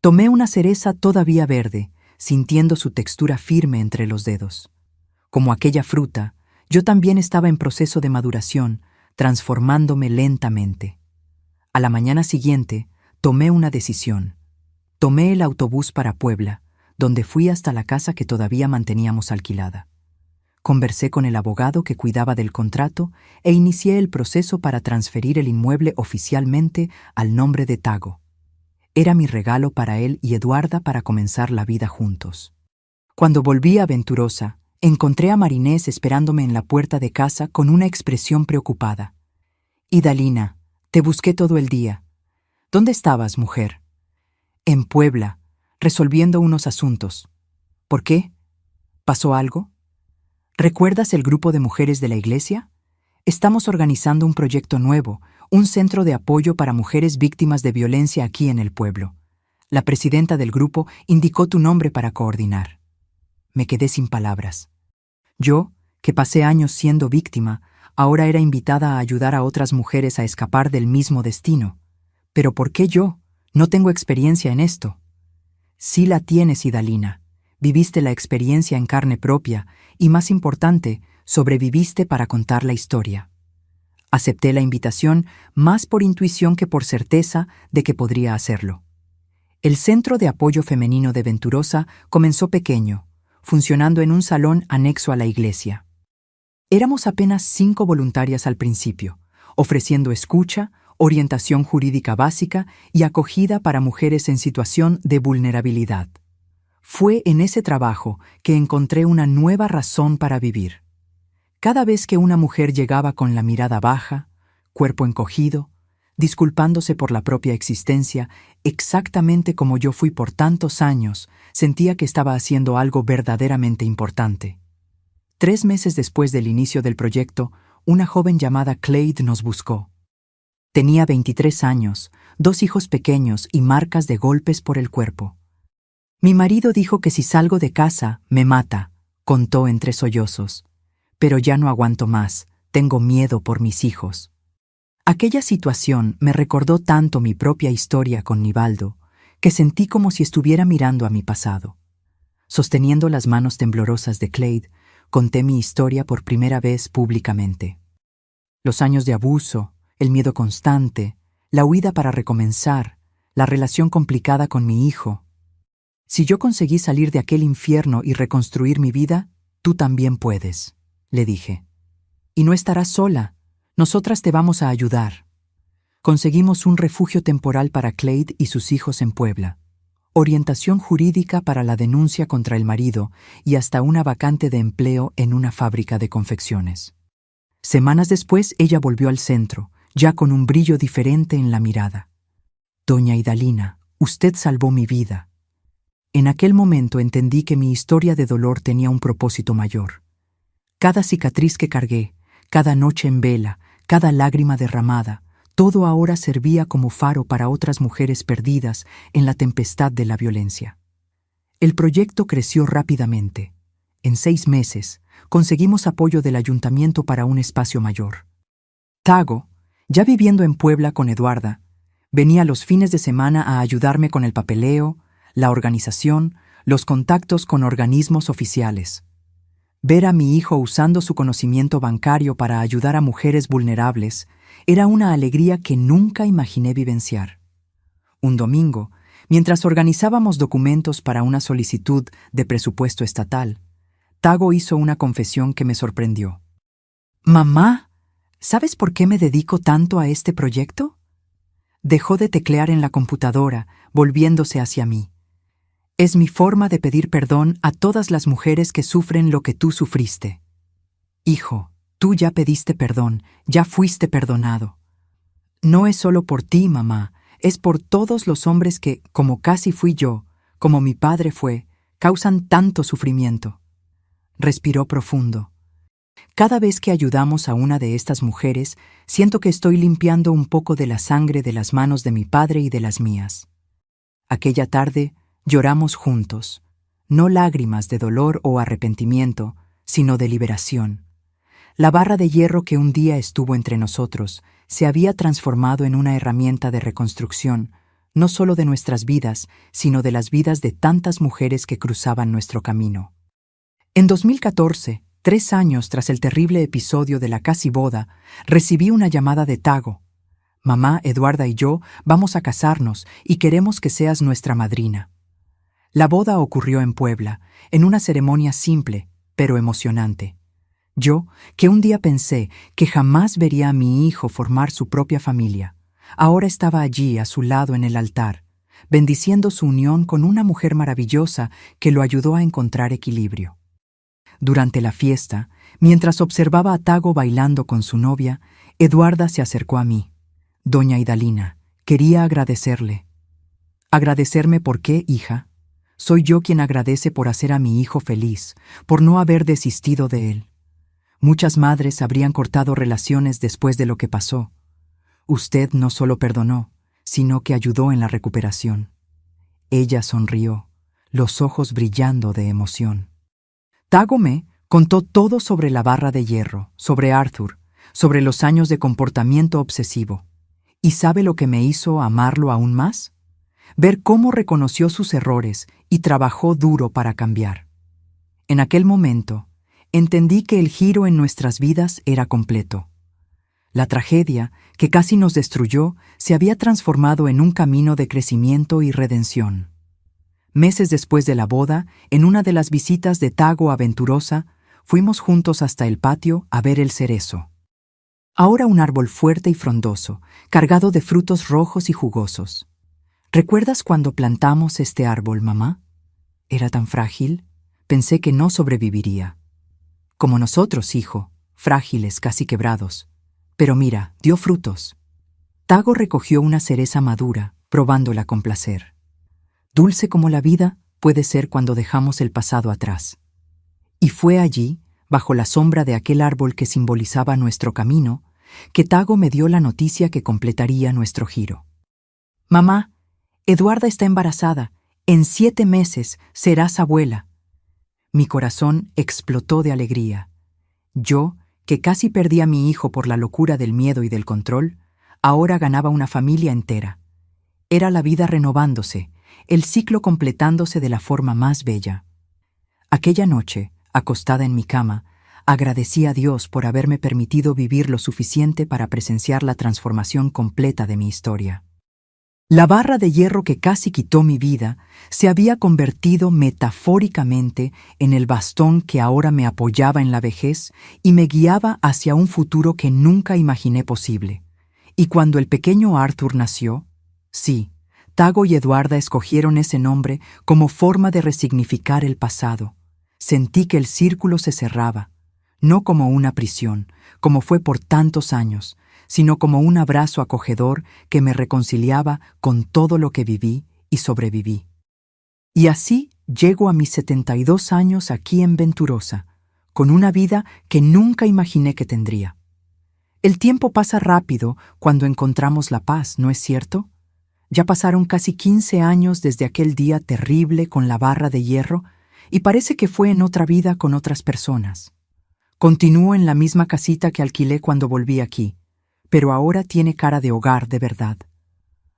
Tomé una cereza todavía verde, sintiendo su textura firme entre los dedos. Como aquella fruta, yo también estaba en proceso de maduración, transformándome lentamente. A la mañana siguiente, tomé una decisión. Tomé el autobús para Puebla, donde fui hasta la casa que todavía manteníamos alquilada. Conversé con el abogado que cuidaba del contrato e inicié el proceso para transferir el inmueble oficialmente al nombre de Tago. Era mi regalo para él y Eduarda para comenzar la vida juntos. Cuando volví a Venturosa, encontré a Marinés esperándome en la puerta de casa con una expresión preocupada. «Idalina, te busqué todo el día. ¿Dónde estabas, mujer?» «En Puebla, resolviendo unos asuntos». «¿Por qué? ¿Pasó algo?» ¿Recuerdas el grupo de mujeres de la iglesia? Estamos organizando un proyecto nuevo, un centro de apoyo para mujeres víctimas de violencia aquí en el pueblo. La presidenta del grupo indicó tu nombre para coordinar. Me quedé sin palabras. Yo, que pasé años siendo víctima, ahora era invitada a ayudar a otras mujeres a escapar del mismo destino. ¿Pero por qué yo? No tengo experiencia en esto. Sí la tienes, Idalina. Viviste la experiencia en carne propia y, más importante, sobreviviste para contar la historia. Acepté la invitación más por intuición que por certeza de que podría hacerlo. El Centro de Apoyo Femenino de Venturosa comenzó pequeño, funcionando en un salón anexo a la iglesia. Éramos apenas 5 voluntarias al principio, ofreciendo escucha, orientación jurídica básica y acogida para mujeres en situación de vulnerabilidad. Fue en ese trabajo que encontré una nueva razón para vivir. Cada vez que una mujer llegaba con la mirada baja, cuerpo encogido, disculpándose por la propia existencia, exactamente como yo fui por tantos años, sentía que estaba haciendo algo verdaderamente importante. 3 meses después del inicio del proyecto, una joven llamada Clade nos buscó. Tenía 23 años, 2 hijos pequeños y marcas de golpes por el cuerpo. «Mi marido dijo que si salgo de casa, me mata», contó entre sollozos. «Pero ya no aguanto más, tengo miedo por mis hijos». Aquella situación me recordó tanto mi propia historia con Nivaldo, que sentí como si estuviera mirando a mi pasado. Sosteniendo las manos temblorosas de Clade, conté mi historia por primera vez públicamente. Los años de abuso, el miedo constante, la huida para recomenzar, la relación complicada con mi hijo. «Si yo conseguí salir de aquel infierno y reconstruir mi vida, tú también puedes», le dije. «Y no estarás sola, nosotras te vamos a ayudar». Conseguimos un refugio temporal para Clade y sus hijos en Puebla, orientación jurídica para la denuncia contra el marido y hasta una vacante de empleo en una fábrica de confecciones. Semanas después ella volvió al centro, ya con un brillo diferente en la mirada. «Doña Idalina, usted salvó mi vida». En aquel momento entendí que mi historia de dolor tenía un propósito mayor. Cada cicatriz que cargué, cada noche en vela, cada lágrima derramada, todo ahora servía como faro para otras mujeres perdidas en la tempestad de la violencia. El proyecto creció rápidamente. En 6 meses, conseguimos apoyo del ayuntamiento para un espacio mayor. Tago, ya viviendo en Puebla con Eduarda, venía los fines de semana a ayudarme con el papeleo, la organización, los contactos con organismos oficiales. Ver a mi hijo usando su conocimiento bancario para ayudar a mujeres vulnerables era una alegría que nunca imaginé vivenciar. Un domingo, mientras organizábamos documentos para una solicitud de presupuesto estatal, Tago hizo una confesión que me sorprendió. «Mamá, ¿sabes por qué me dedico tanto a este proyecto?». Dejó de teclear en la computadora, volviéndose hacia mí. «Es mi forma de pedir perdón a todas las mujeres que sufren lo que tú sufriste». «Hijo, tú ya pediste perdón, ya fuiste perdonado». «No es solo por ti, mamá, es por todos los hombres que, como casi fui yo, como mi padre fue, causan tanto sufrimiento». Respiró profundo. «Cada vez que ayudamos a una de estas mujeres, siento que estoy limpiando un poco de la sangre de las manos de mi padre y de las mías». Aquella tarde, lloramos juntos, no lágrimas de dolor o arrepentimiento, sino de liberación. La barra de hierro que un día estuvo entre nosotros se había transformado en una herramienta de reconstrucción, no solo de nuestras vidas, sino de las vidas de tantas mujeres que cruzaban nuestro camino. En 2014, 3 años tras el terrible episodio de la casi boda, recibí una llamada de Tago. Mamá, Eduarda y yo vamos a casarnos y queremos que seas nuestra madrina. La boda ocurrió en Puebla, en una ceremonia simple, pero emocionante. Yo, que un día pensé que jamás vería a mi hijo formar su propia familia, ahora estaba allí a su lado en el altar, bendiciendo su unión con una mujer maravillosa que lo ayudó a encontrar equilibrio. Durante la fiesta, mientras observaba a Tago bailando con su novia, Eduarda se acercó a mí. Doña Idalina, quería agradecerle. ¿Agradecerme por qué, hija? Soy yo quien agradece por hacer a mi hijo feliz, por no haber desistido de él. Muchas madres habrían cortado relaciones después de lo que pasó. Usted no solo perdonó, sino que ayudó en la recuperación. Ella sonrió, los ojos brillando de emoción. Tago me contó todo sobre la barra de hierro, sobre Arthur, sobre los años de comportamiento obsesivo. ¿Y sabe lo que me hizo amarlo aún más? Ver cómo reconoció sus errores y trabajó duro para cambiar. En aquel momento, entendí que el giro en nuestras vidas era completo. La tragedia, que casi nos destruyó, se había transformado en un camino de crecimiento y redención. Meses después de la boda, en una de las visitas de Tago Aventurosa, fuimos juntos hasta el patio a ver el cerezo. Ahora un árbol fuerte y frondoso, cargado de frutos rojos y jugosos. ¿Recuerdas cuando plantamos este árbol, mamá? Era tan frágil, pensé que no sobreviviría. Como nosotros, hijo, frágiles, casi quebrados. Pero mira, dio frutos. Tago recogió una cereza madura, probándola con placer. Dulce como la vida puede ser cuando dejamos el pasado atrás. Y fue allí, bajo la sombra de aquel árbol que simbolizaba nuestro camino, que Tago me dio la noticia que completaría nuestro giro. Mamá, Eduarda está embarazada. En 7 meses serás abuela. Mi corazón explotó de alegría. Yo, que casi perdí a mi hijo por la locura del miedo y del control, ahora ganaba una familia entera. Era la vida renovándose, el ciclo completándose de la forma más bella. Aquella noche, acostada en mi cama, agradecí a Dios por haberme permitido vivir lo suficiente para presenciar la transformación completa de mi historia. La barra de hierro que casi quitó mi vida se había convertido metafóricamente en el bastón que ahora me apoyaba en la vejez y me guiaba hacia un futuro que nunca imaginé posible. Y cuando el pequeño Arthur nació, sí, Tago y Eduarda escogieron ese nombre como forma de resignificar el pasado. Sentí que el círculo se cerraba, no como una prisión, como fue por tantos años, sino como un abrazo acogedor que me reconciliaba con todo lo que viví y sobreviví. Y así llego a mis 72 años aquí en Venturosa, con una vida que nunca imaginé que tendría. El tiempo pasa rápido cuando encontramos la paz, ¿no es cierto? Ya pasaron casi 15 años desde aquel día terrible con la barra de hierro y parece que fue en otra vida con otras personas. Continúo en la misma casita que alquilé cuando volví aquí, pero ahora tiene cara de hogar de verdad.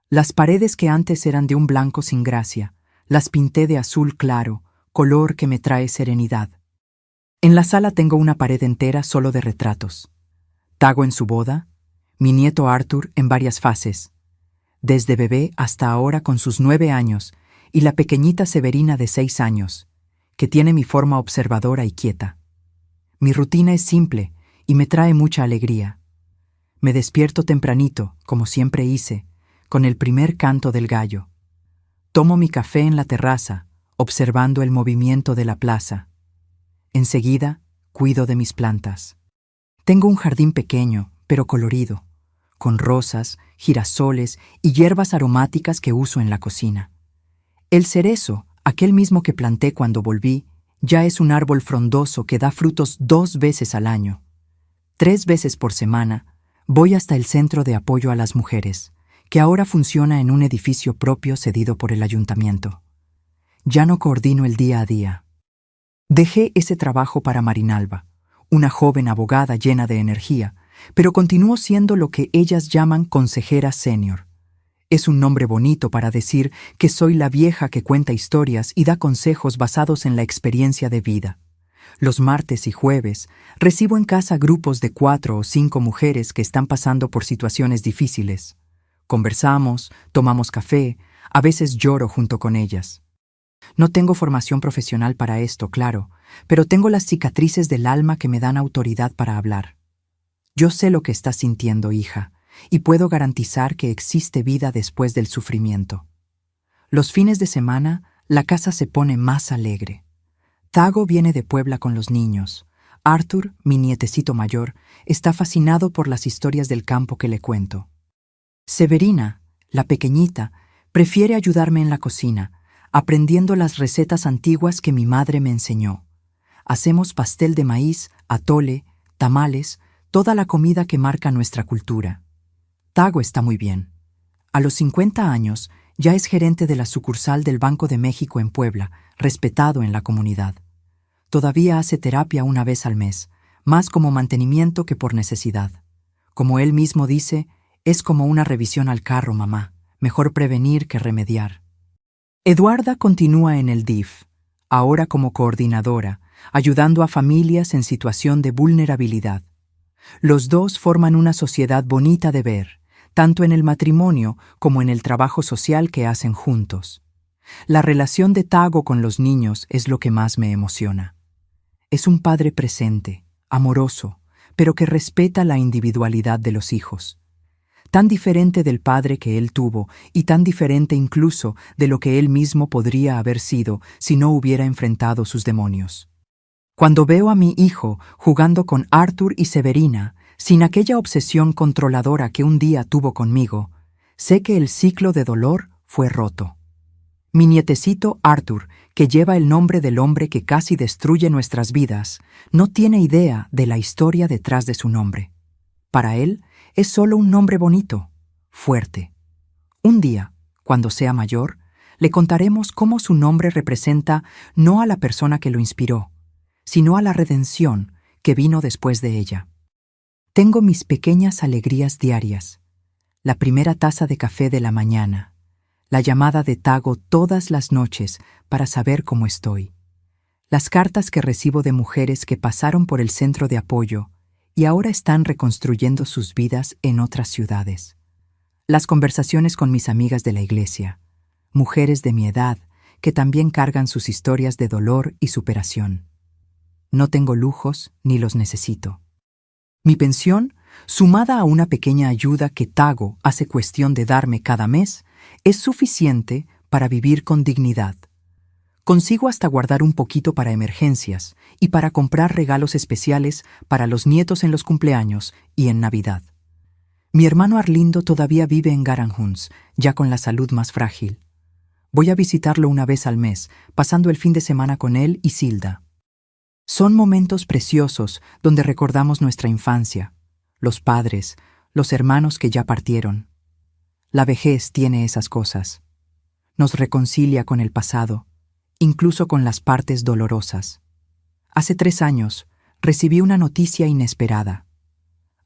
Las paredes que antes eran de un blanco sin gracia, las pinté de azul claro, color que me trae serenidad. En la sala tengo una pared entera solo de retratos. Tago en su boda, mi nieto Arthur en varias fases, desde bebé hasta ahora con sus 9 años, y la pequeñita Severina de 6 años, que tiene mi forma observadora y quieta. Mi rutina es simple y me trae mucha alegría. Me despierto tempranito, como siempre hice, con el primer canto del gallo. Tomo mi café en la terraza, observando el movimiento de la plaza. Enseguida, cuido de mis plantas. Tengo un jardín pequeño, pero colorido, con rosas, girasoles y hierbas aromáticas que uso en la cocina. El cerezo, aquel mismo que planté cuando volví, ya es un árbol frondoso que da frutos 2 veces al año. 3 veces por semana, voy hasta el Centro de Apoyo a las Mujeres, que ahora funciona en un edificio propio cedido por el ayuntamiento. Ya no coordino el día a día. Dejé ese trabajo para Marinalba, una joven abogada llena de energía, pero continúo siendo lo que ellas llaman consejera senior. Es un nombre bonito para decir que soy la vieja que cuenta historias y da consejos basados en la experiencia de vida. Los martes y jueves recibo en casa grupos de 4 o 5 mujeres que están pasando por situaciones difíciles. Conversamos, tomamos café, a veces lloro junto con ellas. No tengo formación profesional para esto, claro, pero tengo las cicatrices del alma que me dan autoridad para hablar. Yo sé lo que estás sintiendo, hija, y puedo garantizar que existe vida después del sufrimiento. Los fines de semana, la casa se pone más alegre. Tago viene de Puebla con los niños. Arthur, mi nietecito mayor, está fascinado por las historias del campo que le cuento. Severina, la pequeñita, prefiere ayudarme en la cocina, aprendiendo las recetas antiguas que mi madre me enseñó. Hacemos pastel de maíz, atole, tamales, toda la comida que marca nuestra cultura. Tago está muy bien. A los 50 años ya es gerente de la sucursal del Banco de México en Puebla, respetado en la comunidad. Todavía hace terapia una vez al mes, más como mantenimiento que por necesidad. Como él mismo dice, es como una revisión al carro, mamá. Mejor prevenir que remediar. Eduarda continúa en el DIF, ahora como coordinadora, ayudando a familias en situación de vulnerabilidad. Los dos forman una sociedad bonita de ver, tanto en el matrimonio como en el trabajo social que hacen juntos. La relación de Tago con los niños es lo que más me emociona. Es un padre presente, amoroso, pero que respeta la individualidad de los hijos. Tan diferente del padre que él tuvo y tan diferente incluso de lo que él mismo podría haber sido si no hubiera enfrentado sus demonios. Cuando veo a mi hijo jugando con Arthur y Severina, sin aquella obsesión controladora que un día tuvo conmigo, sé que el ciclo de dolor fue roto. Mi nietecito Arthur, que lleva el nombre del hombre que casi destruye nuestras vidas, no tiene idea de la historia detrás de su nombre. Para él, es solo un nombre bonito, fuerte. Un día, cuando sea mayor, le contaremos cómo su nombre representa no a la persona que lo inspiró, sino a la redención que vino después de ella. Tengo mis pequeñas alegrías diarias. La primera taza de café de la mañana, la llamada de Tago todas las noches para saber cómo estoy. Las cartas que recibo de mujeres que pasaron por el centro de apoyo y ahora están reconstruyendo sus vidas en otras ciudades. Las conversaciones con mis amigas de la iglesia, mujeres de mi edad que también cargan sus historias de dolor y superación. No tengo lujos ni los necesito. Mi pensión, sumada a una pequeña ayuda que Tago hace cuestión de darme cada mes, es suficiente para vivir con dignidad. Consigo hasta guardar un poquito para emergencias y para comprar regalos especiales para los nietos en los cumpleaños y en Navidad. Mi hermano Arlindo todavía vive en Garanhuns, ya con la salud más frágil. Voy a visitarlo una vez al mes, pasando el fin de semana con él y Silda. Son momentos preciosos donde recordamos nuestra infancia, los padres, los hermanos que ya partieron. La vejez tiene esas cosas. Nos reconcilia con el pasado, incluso con las partes dolorosas. Hace 3 años, recibí una noticia inesperada.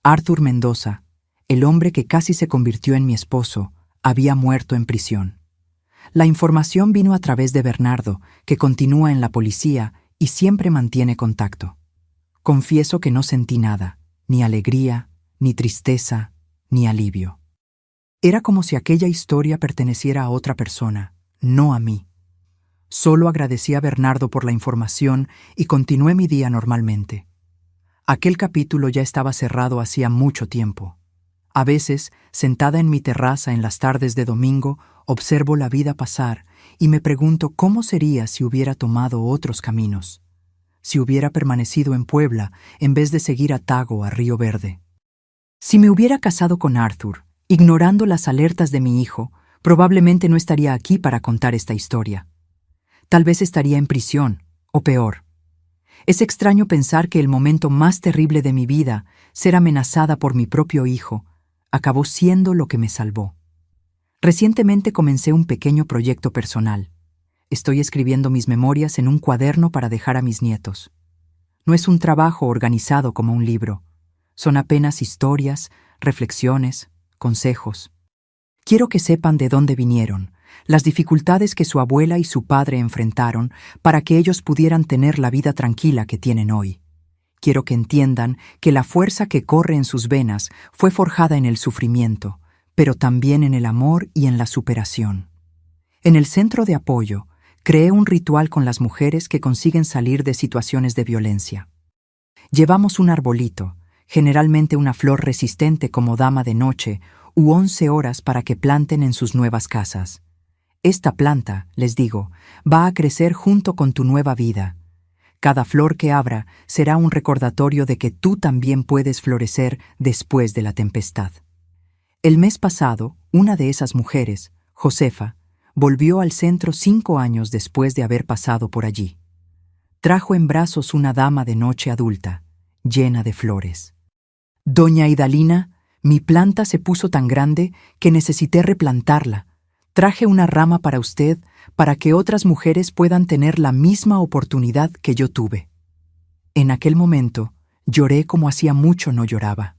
Arthur Mendoza, el hombre que casi se convirtió en mi esposo, había muerto en prisión. La información vino a través de Bernardo, que continúa en la policía y siempre mantiene contacto. Confieso que no sentí nada, ni alegría, ni tristeza, ni alivio. Era como si aquella historia perteneciera a otra persona, no a mí. Solo agradecí a Bernardo por la información y continué mi día normalmente. Aquel capítulo ya estaba cerrado hacía mucho tiempo. A veces, sentada en mi terraza en las tardes de domingo, observo la vida pasar y me pregunto cómo sería si hubiera tomado otros caminos, si hubiera permanecido en Puebla en vez de seguir a Tago a Río Verde. Si me hubiera casado con Arthur, ignorando las alertas de mi hijo, probablemente no estaría aquí para contar esta historia. Tal vez estaría en prisión, o peor. Es extraño pensar que el momento más terrible de mi vida, ser amenazada por mi propio hijo, acabó siendo lo que me salvó. Recientemente comencé un pequeño proyecto personal. Estoy escribiendo mis memorias en un cuaderno para dejar a mis nietos. No es un trabajo organizado como un libro. Son apenas historias, reflexiones, consejos. Quiero que sepan de dónde vinieron, las dificultades que su abuela y su padre enfrentaron para que ellos pudieran tener la vida tranquila que tienen hoy. Quiero que entiendan que la fuerza que corre en sus venas fue forjada en el sufrimiento, pero también en el amor y en la superación. En el centro de apoyo, creé un ritual con las mujeres que consiguen salir de situaciones de violencia. Llevamos un arbolito, generalmente una flor resistente como dama de noche, u 11 horas para que planten en sus nuevas casas. Esta planta, les digo, va a crecer junto con tu nueva vida. Cada flor que abra será un recordatorio de que tú también puedes florecer después de la tempestad. El mes pasado, una de esas mujeres, Josefa, volvió al centro 5 años después de haber pasado por allí. Trajo en brazos una dama de noche adulta, llena de flores. Doña Idalina, mi planta se puso tan grande que necesité replantarla. Traje una rama para usted para que otras mujeres puedan tener la misma oportunidad que yo tuve. En aquel momento, lloré como hacía mucho no lloraba.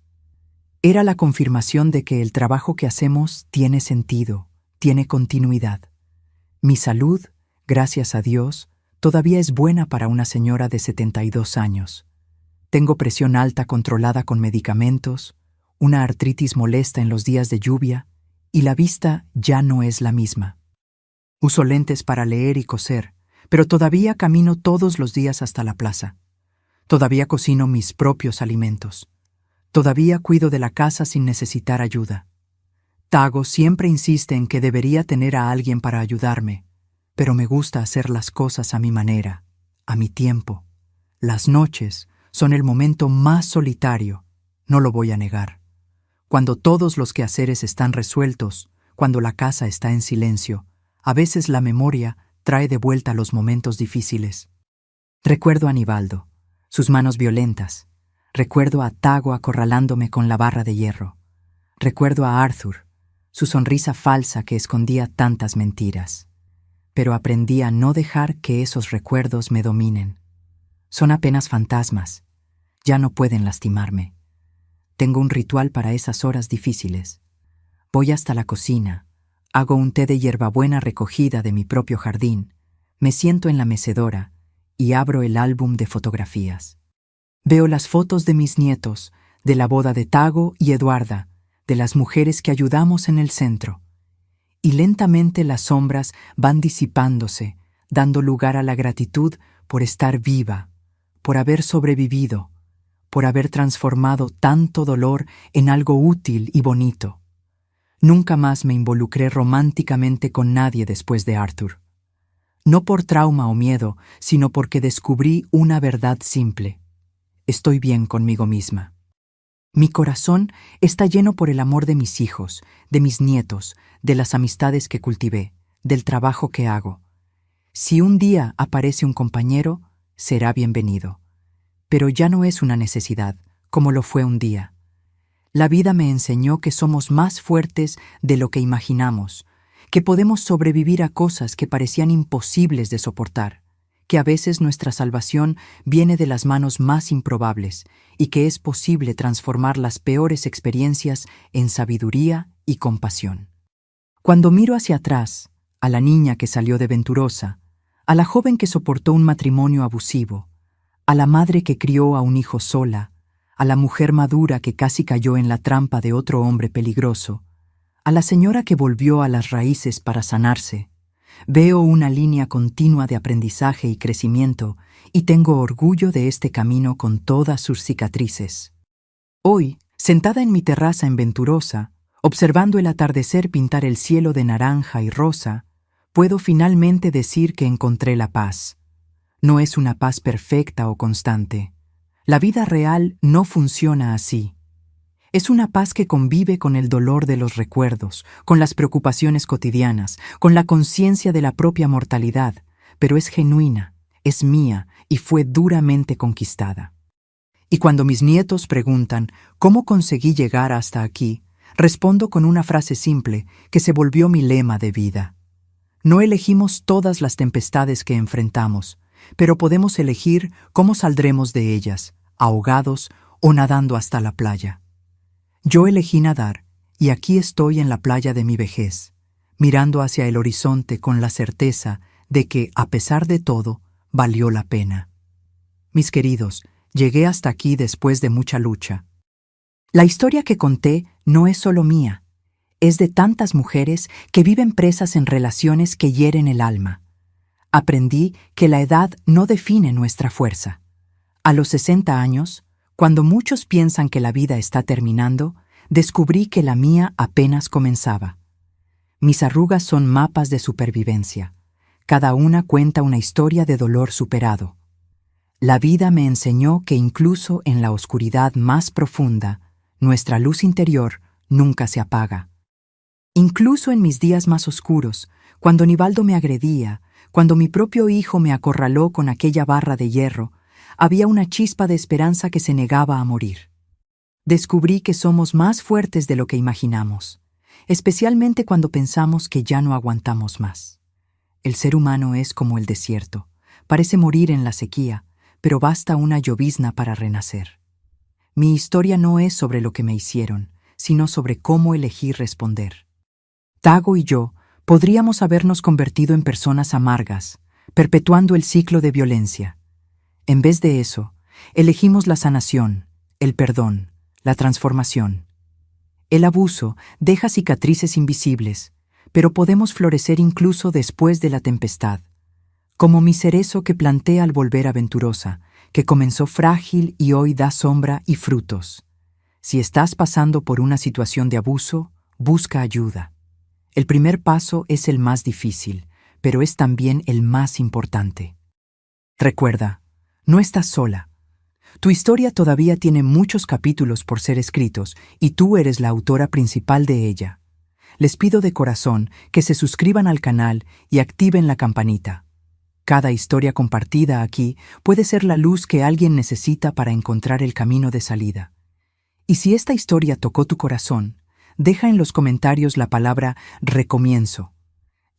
Era la confirmación de que el trabajo que hacemos tiene sentido, tiene continuidad. Mi salud, gracias a Dios, todavía es buena para una señora de 72 años. Tengo presión alta controlada con medicamentos, una artritis molesta en los días de lluvia, y la vista ya no es la misma. Uso lentes para leer y coser, pero todavía camino todos los días hasta la plaza. Todavía cocino mis propios alimentos. Todavía cuido de la casa sin necesitar ayuda. Tago siempre insiste en que debería tener a alguien para ayudarme, pero me gusta hacer las cosas a mi manera, a mi tiempo. Las noches son el momento más solitario, no lo voy a negar. Cuando todos los quehaceres están resueltos, cuando la casa está en silencio, a veces la memoria trae de vuelta los momentos difíciles. Recuerdo a Nivaldo, sus manos violentas. Recuerdo a Tago acorralándome con la barra de hierro. Recuerdo a Arthur, su sonrisa falsa que escondía tantas mentiras. Pero aprendí a no dejar que esos recuerdos me dominen. Son apenas fantasmas. Ya no pueden lastimarme. Tengo un ritual para esas horas difíciles. Voy hasta la cocina, hago un té de hierbabuena recogida de mi propio jardín, me siento en la mecedora y abro el álbum de fotografías. Veo las fotos de mis nietos, de la boda de Tago y Eduarda, de las mujeres que ayudamos en el centro. Y lentamente las sombras van disipándose, dando lugar a la gratitud por estar viva, por haber sobrevivido, por haber transformado tanto dolor en algo útil y bonito. Nunca más me involucré románticamente con nadie después de Arthur. No por trauma o miedo, sino porque descubrí una verdad simple. Estoy bien conmigo misma. Mi corazón está lleno por el amor de mis hijos, de mis nietos, de las amistades que cultivé, del trabajo que hago. Si un día aparece un compañero, será bienvenido. Pero ya no es una necesidad, como lo fue un día. La vida me enseñó que somos más fuertes de lo que imaginamos, que podemos sobrevivir a cosas que parecían imposibles de soportar, que a veces nuestra salvación viene de las manos más improbables y que es posible transformar las peores experiencias en sabiduría y compasión. Cuando miro hacia atrás, a la niña que salió de Venturosa, a la joven que soportó un matrimonio abusivo, a la madre que crió a un hijo sola, a la mujer madura que casi cayó en la trampa de otro hombre peligroso, a la señora que volvió a las raíces para sanarse, veo una línea continua de aprendizaje y crecimiento y tengo orgullo de este camino con todas sus cicatrices. Hoy, sentada en mi terraza en Venturosa, observando el atardecer pintar el cielo de naranja y rosa, puedo finalmente decir que encontré la paz. No es una paz perfecta o constante. La vida real no funciona así. Es una paz que convive con el dolor de los recuerdos, con las preocupaciones cotidianas, con la conciencia de la propia mortalidad, pero es genuina, es mía y fue duramente conquistada. Y cuando mis nietos preguntan cómo conseguí llegar hasta aquí, respondo con una frase simple que se volvió mi lema de vida. No elegimos todas las tempestades que enfrentamos, pero podemos elegir cómo saldremos de ellas, ahogados o nadando hasta la playa. Yo elegí nadar, y aquí estoy en la playa de mi vejez. mirando hacia el horizonte con la certeza de que, a pesar de todo, valió la pena. Mis queridos, llegué hasta aquí después de mucha lucha. La historia que conté no es solo mía, es de tantas mujeres que viven presas en relaciones que hieren el alma. Aprendí que la edad no define nuestra fuerza. A los 60 años, cuando muchos piensan que la vida está terminando, descubrí que la mía apenas comenzaba. Mis arrugas son mapas de supervivencia. Cada una cuenta una historia de dolor superado. La vida me enseñó que incluso en la oscuridad más profunda, nuestra luz interior nunca se apaga. Incluso en mis días más oscuros, cuando Nivaldo me agredía, cuando mi propio hijo me acorraló con aquella barra de hierro, había una chispa de esperanza que se negaba a morir. Descubrí que somos más fuertes de lo que imaginamos, especialmente cuando pensamos que ya no aguantamos más. El ser humano es como el desierto, parece morir en la sequía, pero basta una llovizna para renacer. Mi historia no es sobre lo que me hicieron, sino sobre cómo elegí responder. Tago y yo podríamos habernos convertido en personas amargas, perpetuando el ciclo de violencia. En vez de eso, elegimos la sanación, el perdón, la transformación. El abuso deja cicatrices invisibles, pero podemos florecer incluso después de la tempestad, como mi cerezo que planté al volver aventurosa, que comenzó frágil y hoy da sombra y frutos. Si estás pasando por una situación de abuso, busca ayuda. El primer paso es el más difícil, pero es también el más importante. Recuerda, no estás sola. Tu historia todavía tiene muchos capítulos por ser escritos y tú eres la autora principal de ella. Les pido de corazón que se suscriban al canal y activen la campanita. Cada historia compartida aquí puede ser la luz que alguien necesita para encontrar el camino de salida. Y si esta historia tocó tu corazón, deja en los comentarios la palabra recomienzo.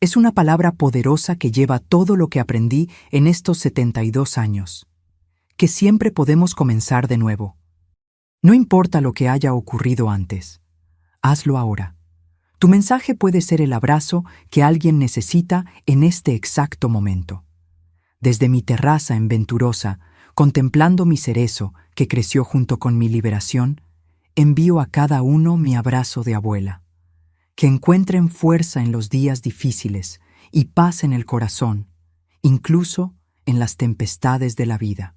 Es una palabra poderosa que lleva todo lo que aprendí en estos 72 años. Que siempre podemos comenzar de nuevo. No importa lo que haya ocurrido antes. Hazlo ahora. Tu mensaje puede ser el abrazo que alguien necesita en este exacto momento. Desde mi terraza en Venturosa, contemplando mi cerezo que creció junto con mi liberación, envío a cada uno mi abrazo de abuela. Que encuentren fuerza en los días difíciles y paz en el corazón, incluso en las tempestades de la vida.